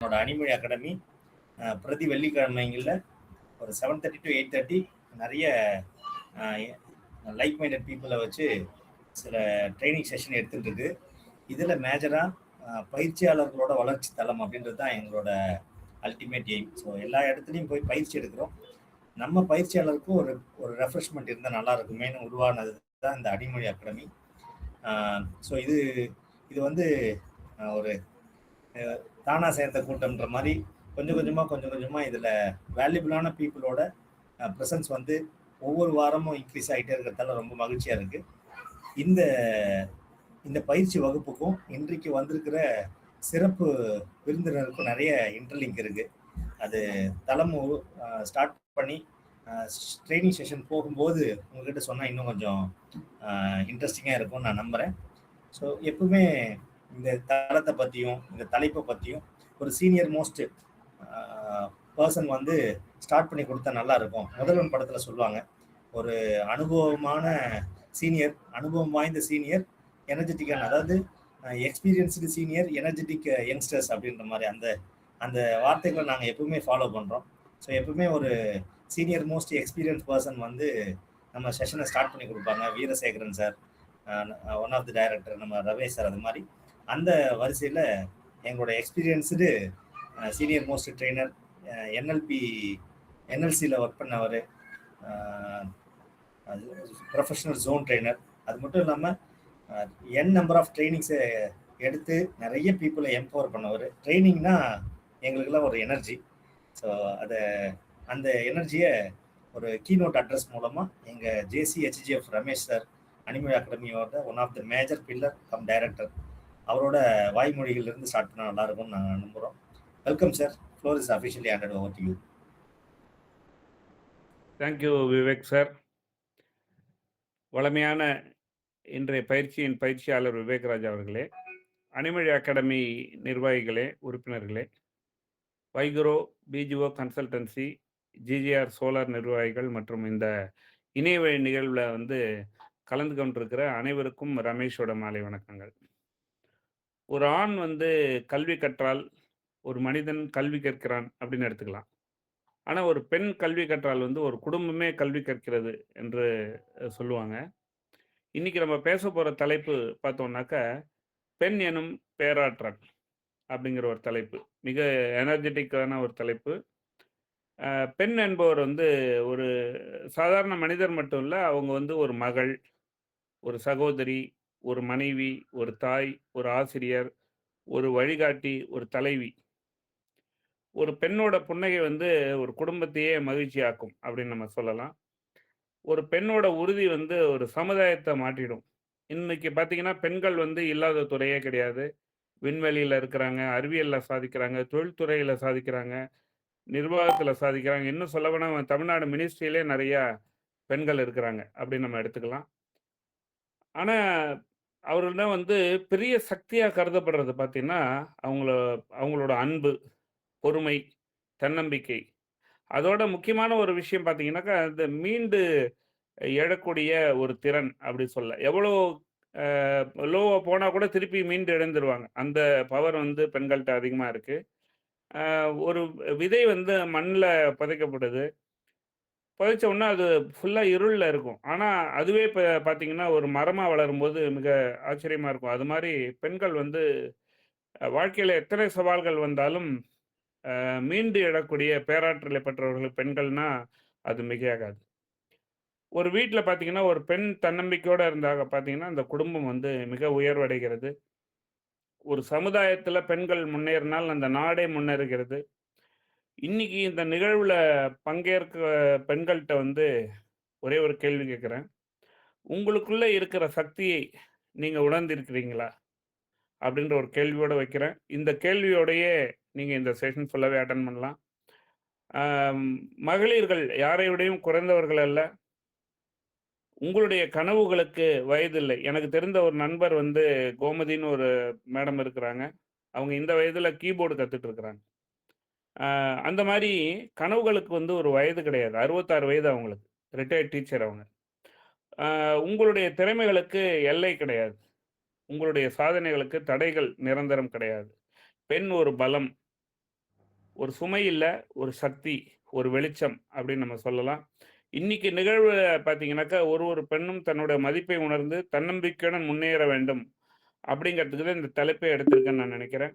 என்னோட அணிமொழி அகாடமி பிரதி வெள்ளிக்கிழமைகளில் ஒரு 7:30 to 8:30 நிறைய லைக் மைண்டட் பீப்புளை வச்சு சில ட்ரைனிங் செஷன் எடுத்துகிட்டு இருக்கு. இதில் மேஜராக பயிற்சியாளர்களோட வளர்ச்சி தளம் அப்படின்றது தான் எங்களோட அல்டிமேட் எய்ம். ஸோ எல்லா இடத்துலையும் போய் பயிற்சி எடுக்கிறோம். நம்ம பயிற்சியாளருக்கும் ஒரு ஒரு ரெஃப்ரெஷ்மெண்ட் இருந்தால் நல்லா இருக்குமேனு உருவானது தான் இந்த அணிமொழி அகாடமி. ஸோ இது வந்து ஒரு தானா சேர்ந்த கூட்டம்ன்ற மாதிரி கொஞ்சம் கொஞ்சமாக இதில் வேல்யூபிளான பீப்புளோட ப்ரெசன்ஸ் வந்து ஒவ்வொரு வாரமும் இன்க்ரீஸ் ஆகிட்டே இருக்கிறதால ரொம்ப மகிழ்ச்சியாக இருக்குது. இந்த பயிற்சி வகுப்புக்கும் இன்றைக்கு வந்திருக்கிற சிறப்பு விருந்தினருக்கும் நிறைய இன்டர்லிங்க் இருக்குது. அது தளம் ஸ்டார்ட் பண்ணி ட்ரைனிங் செஷன் போகும்போது உங்ககிட்ட சொன்னால் இன்னும் கொஞ்சம் இன்ட்ரெஸ்டிங்காக இருக்கும்னு நான் நம்புகிறேன். ஸோ எப்பவுமே இந்த தளத்தை பற்றியும் இந்த தலைப்பை பற்றியும் ஒரு சீனியர் மோஸ்ட் பர்சன் வந்து ஸ்டார்ட் பண்ணி கொடுத்தா நல்லா இருக்கும். முதல்வன் படத்தில் சொல்லுவாங்க, ஒரு அனுபவமான சீனியர், அனுபவம் வாய்ந்த சீனியர், எனர்ஜெட்டிக்கான, அதாவது எக்ஸ்பீரியன்ஸ்டு சீனியர், எனர்ஜெட்டிக் யங்ஸ்டர்ஸ் அப்படின்ற மாதிரி அந்த வார்த்தைகளை நாங்கள் எப்பவுமே ஃபாலோ பண்ணுறோம். ஸோ எப்பவுமே ஒரு சீனியர் மோஸ்ட் எக்ஸ்பீரியன்ஸ் பர்சன் வந்து நம்ம செஷனை ஸ்டார்ட் பண்ணி கொடுப்பாங்க. Veerasekaran sir, one of the director நம்ம ரமேஷ் சார், அது மாதிரி அந்த வரிசையில் எங்களோட எக்ஸ்பீரியன்ஸ்டு சீனியர் மோஸ்ட் ட்ரெயினர், என்எல்சியில் ஒர்க் பண்ணவர், ப்ரொஃபஷனல் ஜோன் ட்ரெயினர், அது மட்டும் இல்லாமல் நம்பர் ஆஃப் ட்ரைனிங்ஸை எடுத்து நிறைய பீப்புளை எம்பவர் பண்ணவர். ட்ரைனிங்னா எங்களுக்கெல்லாம் ஒரு எனர்ஜி. ஸோ அந்த எனர்ஜியை ஒரு கீநோட் அட்ரஸ் மூலமாக எங்கள் ஜேசிஹெச்ஜிஎஃப் ரமேஷ் சார், அணிமொழி அகாடமியோட one of the major pillar cum director, அவரோட வாய்மொழிகளிலிருந்து ஸ்டார்ட் பண்ணால் நல்லாயிருக்கும்னு நாங்கள் நம்புகிறோம். Welcome sir. Floor is officially handed over to you. Thank you Vivek sir. வளமையான இன்றைய பயிற்சியின் பயிற்சியாளர் விவேக் ராஜ் அவர்களே, அணிமொழி அகாடமி நிர்வாகிகளே, உறுப்பினர்களே, வைகுரோ, பிஜிஓ கன்சல்டன்சி, ஜிஜிஆர் சோலார் நிர்வாகிகள் மற்றும் இந்த இணையவழி நிகழ்வில் வந்து கலந்து கொண்டிருக்கிற அனைவருக்கும் ரமேஷோட மாலை வணக்கங்கள். ஒரு ஆண் வந்து கல்வி கற்றால் ஒரு மனிதன் கல்வி கற்கிறான் அப்படின்னு எடுத்துக்கலாம். ஆனால் ஒரு பெண் கல்வி கற்றால் வந்து ஒரு குடும்பமே கல்வி கற்கிறது என்று சொல்லுவாங்க. இன்னைக்கு நம்ம பேச போகிற தலைப்பு பார்த்தோம்னாக்க பெண் எனும் பேராற்றல் அப்படிங்கிற ஒரு தலைப்பு. மிக எனர்ஜெட்டிக்கான ஒரு தலைப்பு. பெண் என்பவர் வந்து ஒரு சாதாரண மனிதர் மட்டும் இல்லை, அவங்க வந்து ஒரு மகள், ஒரு சகோதரி, ஒரு மனைவி, ஒரு தாய், ஒரு ஆசிரியர், ஒரு வழிகாட்டி, ஒரு தலைவி. ஒரு பெண்ணோட புன்னகை வந்து ஒரு குடும்பத்தையே மகிழ்ச்சியாக்கும் அப்படின்னு நம்ம சொல்லலாம். ஒரு பெண்ணோட உறுதி வந்து ஒரு சமுதாயத்தை மாற்றிடும். இன்னைக்கு பார்த்தீங்கன்னா பெண்கள் வந்து இல்லாத துறையே கிடையாது. விண்வெளியில் இருக்கிறாங்க, அறிவியலில் சாதிக்கிறாங்க, தொழில்துறையில் சாதிக்கிறாங்க, நிர்வாகத்தில் சாதிக்கிறாங்க. இன்னும் சொல்ல போனால் தமிழ்நாடு மினிஸ்ட்ரியிலே நிறையா பெண்கள் இருக்கிறாங்க அப்படின்னு நம்ம எடுத்துக்கலாம். ஆனால் அவர்கள்ட வந்து பெரிய சக்தியாக கருதப்படுறது பார்த்தீங்கன்னா அவங்களோட அன்பு, பொறுமை, தன்னம்பிக்கை. அதோட முக்கியமான ஒரு விஷயம் பார்த்தீங்கன்னாக்கா, இந்த மீண்டு எழக்கூடிய ஒரு திறன் அப்படி சொல்ல. எவ்வளோ லோவாக போனால் கூட திருப்பி மீண்டு எழுந்துருவாங்க. அந்த பவர் வந்து பெண்கள்கிட்ட அதிகமாக இருக்குது. ஒரு விதை வந்து மண்ணில் புதைக்கப்படுது. புதைச்ச உடனே அது ஃபுல்லாக இருளில் இருக்கும். ஆனால் அதுவே இப்போ பார்த்தீங்கன்னா ஒரு மரமாக வளரும்போது மிக ஆச்சரியமாக இருக்கும். அது மாதிரி பெண்கள் வந்து வாழ்க்கையில் எத்தனை சவால்கள் வந்தாலும் மீண்டு எழக்கூடிய பேராற்றலை பெற்றவர்கள் பெண்கள்னா அது மிகையாகாது. ஒரு வீட்டில் பார்த்தீங்கன்னா ஒரு பெண் தன்னம்பிக்கையோடு இருந்தாங்க பார்த்தீங்கன்னா அந்த குடும்பம் வந்து மிக உயர்வடைகிறது. ஒரு சமுதாயத்தில் பெண்கள் முன்னேறினால் அந்த நாடே முன்னேறுகிறது. இன்னைக்கு இந்த நிகழ்வில் பங்கேற்க பெண்கள்கிட்ட வந்து ஒரே ஒரு கேள்வி கேட்குறேன். உங்களுக்குள்ளே இருக்கிற சக்தியை நீங்கள் உணர்ந்திருக்கிறீங்களா அப்படின்ற ஒரு கேள்வியோடு வைக்கிறேன். இந்த கேள்வியோடையே நீங்கள் இந்த செஷன் ஃபுல்லாகவே அட்டன் பண்ணலாம். மகளிர்கள் யாரை விடையும் குறைந்தவர்கள் அல்ல. உங்களுடைய கனவுகளுக்கு வயதில்லை. எனக்கு தெரிந்த ஒரு நண்பர் வந்து கோமதின்னு ஒரு மேடம் இருக்கிறாங்க. அவங்க இந்த வயதில் கீபோர்டு கற்றுட்டு இருக்கிறாங்க. அந்த மாதிரி கனவுகளுக்கு வந்து ஒரு வயது கிடையாது. 66 வயது அவங்களுக்கு. ரிட்டையர்ட் டீச்சர் அவங்க. உங்களுடைய திறமைகளுக்கு எல்லை கிடையாது. உங்களுடைய சாதனைகளுக்கு தடைகள் நிரந்தரம் கிடையாது. பெண் ஒரு பலம். ஒரு சுமை இல்ல, ஒரு சக்தி, ஒரு வெளிச்சம் அப்படின்னு நம்ம சொல்லலாம். இன்னைக்கு நிகழ்வு பார்த்தீங்கன்னாக்கா, ஒரு பெண்ணும் தன்னோட மதிப்பை உணர்ந்து தன்னம்பிக்கையுடன் முன்னேற வேண்டும் அப்படிங்கிறதுக்கு தான் இந்த தலைப்பை எடுத்திருக்கேன்னு நான் நினைக்கிறேன்.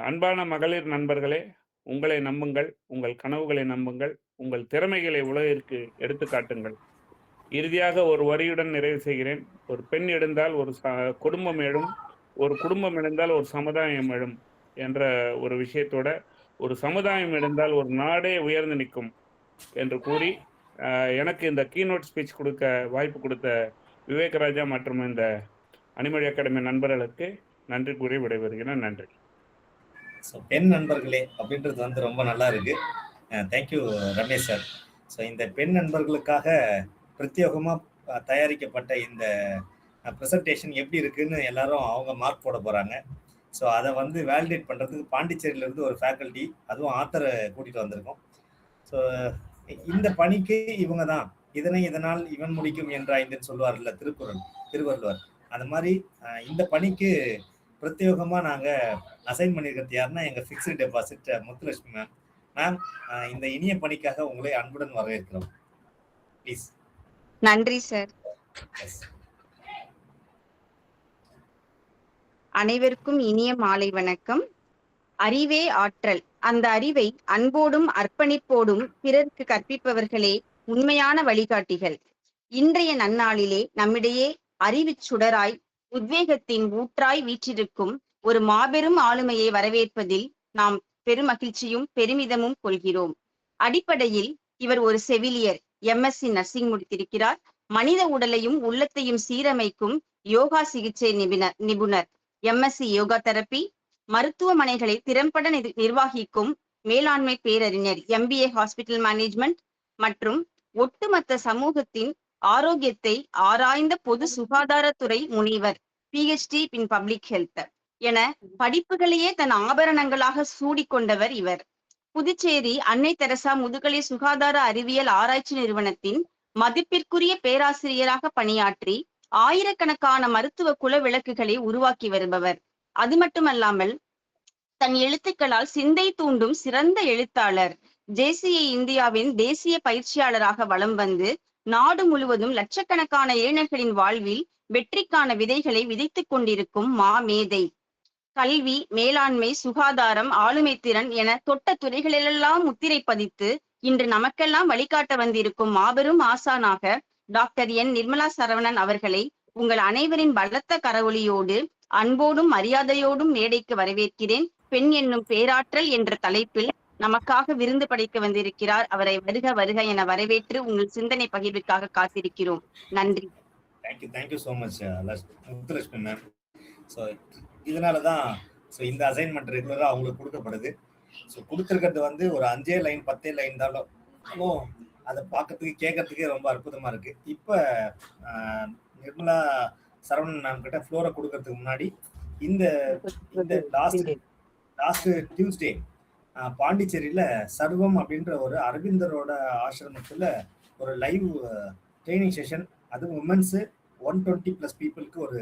அன்பான மகளிர் நண்பர்களே, உங்களை நம்புங்கள், உங்கள் கனவுகளை நம்புங்கள், உங்கள் திறமைகளை உலகிற்கு எடுத்துக்காட்டுங்கள். இறுதியாக ஒரு வரியுடன் நிறைவு செய்கிறேன். ஒரு பெண் எழுந்தால் ஒரு குடும்பம் எழும், ஒரு குடும்பம் எழுந்தால் ஒரு சமுதாயம் எழும் என்ற ஒரு விஷயத்தோட, ஒரு சமுதாயம் எழுந்தால் ஒரு நாடே உயர்ந்து நிற்கும் என்று கூறி, எனக்கு இந்த கீனோட் ஸ்பீச் கொடுக்க வாய்ப்பு கொடுத்த விவேக் ராஜா மற்றும் இந்த அனிமொழி அகாடமி நண்பர்களுக்கு நன்றி கூறி விடைபெறுகிறேன். நன்றி. ஸோ பெண் நண்பர்களே அப்படின்றது வந்து ரொம்ப நல்லா இருக்கு. Thank you Ramesh sir. ஸோ இந்த பெண் நண்பர்களுக்காக பிரத்யேகமாக தயாரிக்கப்பட்ட இந்த ப்ரெசன்டேஷன் எப்படி இருக்குன்னு எல்லாரும் அவங்க மார்க் போட போகிறாங்க. ஸோ அதை வந்து வேலிடேட் பண்ணுறதுக்கு பாண்டிச்சேரியிலேருந்து ஒரு ஃபேக்கல்ட்டி, அதுவும் ஆத்தரை கூட்டிகிட்டு வந்திருக்கோம். ஸோ இந்த பணிக்கு இவங்க தான் இதனால் இவன் முடிக்கும் என்றாய்ந்துன்னு சொல்லுவார்ல திருவள்ளுவர். அந்த மாதிரி இந்த பணிக்கு பிரத்யேகமாக நாங்கள் அசைன் பண்ணியிருக்கிறது யாருன்னா எங்கள் fixed deposit Muthulakshmi ma'am. Ma'am, இந்த இனிய பணிக்காக உங்களை அன்புடன் வரவேற்கிறோம். ப்ளீஸ். நன்றி சார். அனைவருக்கும் இனிய மாலை வணக்கம். அறிவே ஆற்றல். அந்த அறிவை அன்போடும் அர்ப்பணிப்போடும் பிறருக்கு கற்பிப்பவர்களே உண்மையான வழிகாட்டிகள். இன்றைய நன்னாளிலே நம்மிடையே அறிவுச் சுடராய் உத்வேகத்தின் ஊற்றாய் வீற்றிருக்கும் ஒரு மாபெரும் ஆளுமையை வரவேற்பதில் நாம் பெருமகிழ்ச்சியும் பெருமிதமும் கொள்கிறோம். அடிப்படையில் இவர் ஒரு செவிலியர், MSc நர்சிங் முடித்திருக்கிறார். மனித உடலையும் உள்ளத்தையும் சீரமைக்கும் யோகா சிகிச்சை நிபுணர், MSc யோகா தெரப்பி. மருத்துவமனைகளை திறம்பட நிர்வாகிக்கும் மேலாண்மை பேரறிஞர், MBA ஹாஸ்பிட்டல் மேனேஜ்மெண்ட். மற்றும் ஒட்டுமொத்த சமூகத்தின் ஆரோக்கியத்தை ஆராய்ந்த பொது சுகாதாரத்துறை முனைவர், PhD இன் பப்ளிக் ஹெல்த் என படிப்புகளையே தன் ஆபரணங்களாக சூடிக்கொண்டவர் இவர். புதுச்சேரி அன்னை தெரசா முதுகலை சுகாதார அறிவியல் ஆராய்ச்சி நிறுவனத்தின் மதிப்பிற்குரிய பேராசிரியராக பணியாற்றி ஆயிரக்கணக்கான மருத்துவ குல விளக்குகளை உருவாக்கி வருபவர். அது மட்டுமல்லாமல் தன் எழுத்துக்களால் சிந்தை தூண்டும் சிறந்த எழுத்தாளர். JCI இந்தியாவின் தேசிய பயிற்சியாளராக வலம் வந்து நாடு முழுவதும் லட்சக்கணக்கான இளைஞர்களின் வாழ்வில் வெற்றிக்கான விதைகளை விதைத்துக் கொண்டிருக்கும் மாமேதை. கல்வி, மேலாண்மை, சுகாதாரம், ஆளுமை திறன் என தொட்ட துறைகளிலெல்லாம் முத்திரை பதித்து இன்று நமக்கெல்லாம் வழிகாட்ட வந்திருக்கும் மாபெரும் ஆசானாக டாக்டர் N. நிர்மலா சரவணன் அவர்களை உங்கள் அனைவரின் பலத்த கரவொலியோடு அன்போடும் மரியாதையோடும் மேடைக்கு வரவேற்கிறேன். பெண் என்னும் பேராற்றல் என்ற தலைப்பில் நமக்காக விருந்து படைக்க வந்திருக்கிறார். அவரை வருக வருக என வரவேற்று உங்கள் சிந்தனை பகிர்வுக்காக காத்திருக்கிறோம். நன்றி. Thank you so much Muthulakshmi ma'am. So இதனாலதான் இந்த அசைன்மெண்ட் ரெகுலராக அவங்களுக்கு கொடுக்கப்படுது. ஸோ கொடுத்துருக்கிறது வந்து ஒரு 5 லைன் 10 லைன் தாலும் அதை பார்க்கறதுக்கு கேட்கறதுக்கே ரொம்ப அற்புதமா இருக்கு. இப்போ நிர்மலா சரவணன் மேம் கிட்ட ஃப்ளோரை கொடுக்கறதுக்கு முன்னாடி இந்த லாஸ்ட் டியூஸ்டே பாண்டிச்சேரியில சர்வம் அப்படின்ற ஒரு அரவிந்தரோட ஆசிரமத்துல ஒரு லைவ் ட்ரைனிங் செஷன், அதுவும் உமன்ஸு 120+ பீப்புளுக்கு ஒரு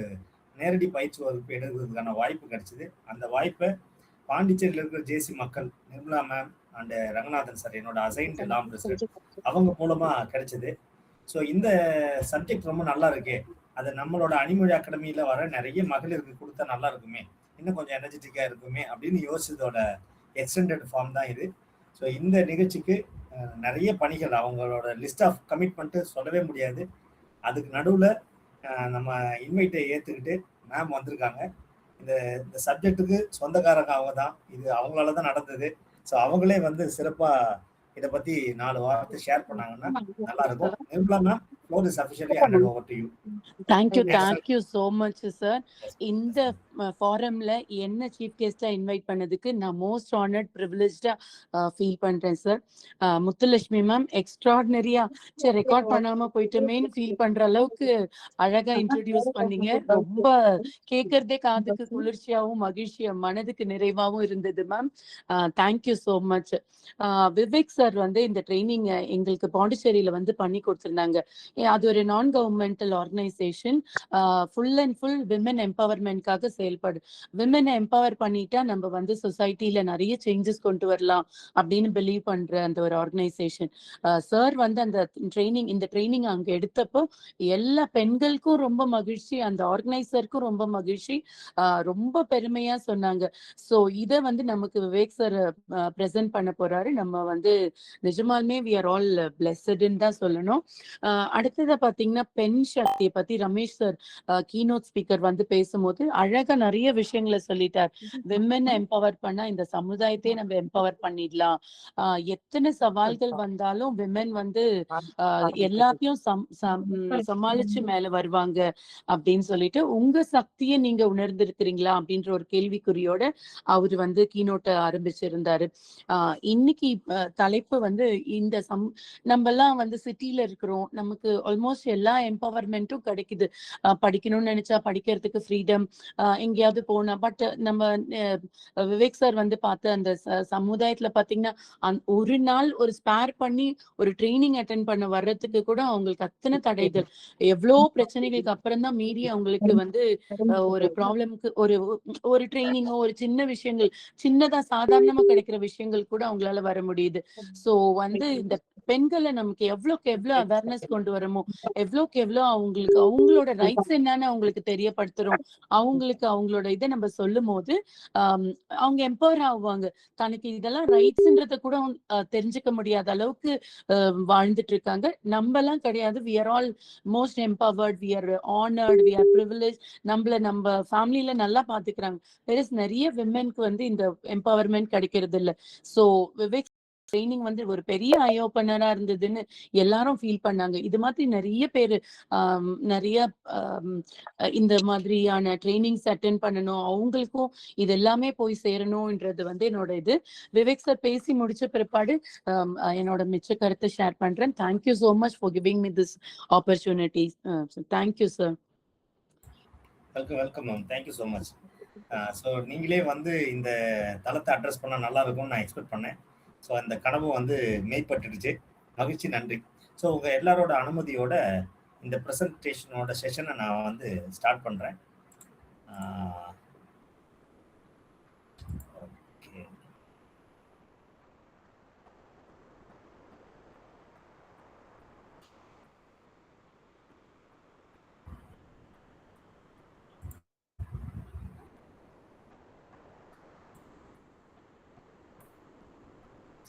நேரடி பயிற்சி வகுப்பு எடுக்கிறதுக்கான வாய்ப்பு கிடைச்சிது. அந்த வாய்ப்பை பாண்டிச்சேரியில் இருக்கிற JC மக்கள், Nirmala ma'am and Ranganathan sir, என்னோட அசைன்ட் லாம் ரிசர்ச், அவங்க மூலமா கிடைச்சது. ஸோ இந்த சப்ஜெக்ட் ரொம்ப நல்லா இருக்கு, அது நம்மளோட அனிமொழி அகாடமியில வர நிறைய மகளிருக்கு கொடுத்தா நல்லா இருக்குமே, இன்னும் கொஞ்சம் எனர்ஜெட்டிக்கா இருக்குமே அப்படின்னு யோசிச்சதோட எக்ஸ்டெண்டட் ஃபார்ம் தான் இது. ஸோ இந்த நிகழ்ச்சிக்கு நிறைய பணிகள், அவங்களோட லிஸ்ட் ஆஃப் கமிட்மெண்ட்டு சொல்லவே முடியாது. அதுக்கு நடுவில் நம்ம இன்வைட்டை ஏற்றுக்கிட்டு மேம் வந்திருக்காங்க. இந்த சப்ஜெக்ட்டுக்கு சொந்தக்காரங்க அவங்க தான், இது அவங்களால தான் நடந்தது. ஸோ அவங்களே வந்து சிறப்பாக இதை பற்றி 4 வாரத்தை ஷேர் பண்ணாங்கன்னா நல்லா இருக்கும். Nirmala ma'am, floor is officially handed over to you. Thank you so much sir. இந்த ஃபாரம்ல என்ன சீஃப் கெஸ்டா இன்வைட் பண்ணதுக்கு நான் மோஸ்ட் ஆனர்ட் ப்ரிவிலேஜ்டா ஃபீல் பண்றேன் சார். முத்துலட்சுமி மேம் எக்ஸ்ட்ராடினரியா ரெக்கார்ட் பண்ணாம போயிட்டோமேன்னு ஃபீல் பண்ற அளவுக்கு அழகா இன்ட்ரோடியூஸ் பண்ணீங்க. ரொம்ப கேட்கறதே காதுக்கு குளிர்ச்சியாவும் மகிழ்ச்சியா மனதுக்கு நிறைவாவும் இருந்தது ma'am. Thank you so much. Vivek sir வந்து இந்த ட்ரைனிங் எங்களுக்கு பாண்டிச்சேரியில வந்து பண்ணி கொடுத்துருந்தாங்க. அது ஒரு non governmental organisation, full and full women எம்பவர்மெண்ட்காக செயல்பாடு. விமனை எம்பவர் பண்ணிட்டா நம்ம வந்து சொசைட்டில நிறைய சேஞ்சஸ் கொண்டு வரலாம் அப்படின்னு பிலீவ் பண்ற அந்த ஒரு ஆர்கனைசேஷன். சார் வந்து அந்த இந்த ட்ரைனிங் அங்க எடுத்தப்போ எல்லா பெண்களுக்கும் ரொம்ப மகிழ்ச்சி, அந்த ஆர்கனைசருக்கும் ரொம்ப மகிழ்ச்சி, ரொம்ப பெருமையா சொன்னாங்க. ஸோ இதை வந்து நமக்கு விவேக் சார் ப்ரெசென்ட் பண்ண போறாரு. நம்ம வந்து நிஜமாலுமே வி ஆர் ஆல் பிளெஸ்டுன்னு தான் சொல்லணும். அடுத்ததை பார்த்தீங்கன்னா பெண் சக்தியை பத்தி ரமேஷ் சார் கீனோட் ஸ்பீக்கர் வந்து பேசும்போது அழகா நிறைய விஷயங்களை சொல்லிட்டார். விமன் எம்பவர் பண்ணா இந்த சமுதாயத்தையே நம்ம எம்பவர் பண்ணிடலாம். எத்தனை சவால்கள் வந்தாலும் விமன் வந்து எல்லாத்தையும் சமாளிச்சு மேல வருவாங்க அப்படின்னு சொல்லிட்டு, உங்க சக்தியை நீங்க உணர்ந்திருக்கிறீங்களா அப்படின்ற ஒரு கேள்விக்குறியோட அவரு வந்து கீனோட்டை ஆரம்பிச்சிருந்தாரு. இன்னைக்கு தலைப்பு வந்து இந்த நம்ம எல்லாம் வந்து சிட்டில இருக்கிறோம், நமக்கு ஆல்மோஸ்ட் எல்லா எம்பவர்மெண்ட்டும் கிடைக்குது. படிக்கணும்னு நினைச்சா படிக்கிறதுக்கு ஃப்ரீடம், எங்கேயாவது போனா. பட் நம்ம விவேக் சார் வந்து பார்த்த அந்த சமுதாயத்துல பாத்தீங்கன்னா ஒரு நாள் ஒரு ஸ்பேர் பண்ணி ஒரு ட்ரைனிங் அட்டென்ட் பண்ண வர்றதுக்கு கூட அவங்களுக்கு அத்தனை தடைகள், எவ்வளோ பிரச்சனைகளுக்கு அப்புறம் தான் மீறி அவங்களுக்கு வந்து ஒரு ப்ராப்ளம்க்கு ஒரு ட்ரைனிங்கோ ஒரு சின்ன விஷயங்கள், சின்னதா சாதாரணமா கிடைக்கிற விஷயங்கள் கூட அவங்களால வர முடியுது. சோ வந்து இந்த பெண்களை நமக்கு எவ்வளவுக்கு எவ்வளவு அவேர்னஸ் கொண்டு வரமோ, எவ்வளவுக்கு எவ்வளவு அவங்களுக்கு அவங்களோட ரைட்ஸ் என்னன்னு அவங்களுக்கு தெரியப்படுத்துறோம், அவங்களுக்கு அவங்களோட இதை நம்ம சொல்லும் போது அவங்க எம்பவர் ஆகுவாங்க. தனக்கு இதெல்லாம் ரைட்ஸ்ன்றத கூட தெரிஞ்சுக்க முடியாத அளவுக்கு வாழ்ந்துட்டு இருக்காங்க. நம்ம எல்லாம் கிடையாது. We are all most empowered, we are honoured, we are privilege. நம்ம ஃபேமிலியில நல்லா பாத்துக்கிறாங்க. நிறைய விமென்க்கு வந்து இந்த எம்பவர்மெண்ட் கிடைக்கிறது இல்லை. சோ விவேக் ட்ரைனிங் வந்து ஒரு பெரிய ஐ ஓப்பனரா இருந்ததுன்னு எல்லாரும் ஃபீல் பண்ணாங்க. இது மாதிரி நிறைய பேரு நிறைய இந்த மாதிரியான ட்ரைனிங்ஸ் அட்டென்ட் பண்ணணும், அவங்களுக்கும் இது எல்லாமே போய் சேரணும்ன்றது வந்து என்னோட இது. விவேக் சார் பேசி முடிச்ச பிற்பாடு என்னோட மிச்ச கருத்தை ஷேர் பண்றேன். Thank you so much for giving me this opportunity. Thank you sir. Welcome ma'am, thank you so much. So நீங்களே வந்து இந்த தளத்தை அட்ரஸ் பண்ணால் நல்லா இருக்கும்னு நான் எக்ஸ்பெக்ட் பண்ணேன். ஸோ அந்த கனவு வந்து மெய்ப்பட்டுடுச்சு. மகிழ்ச்சி, நன்றி. ஸோ உங்கள் எல்லாரோட அனுமதியோட இந்த ப்ரெசன்டேஷனோட செஷனை நான் வந்து ஸ்டார்ட் பண்ணுறேன். ஓகே,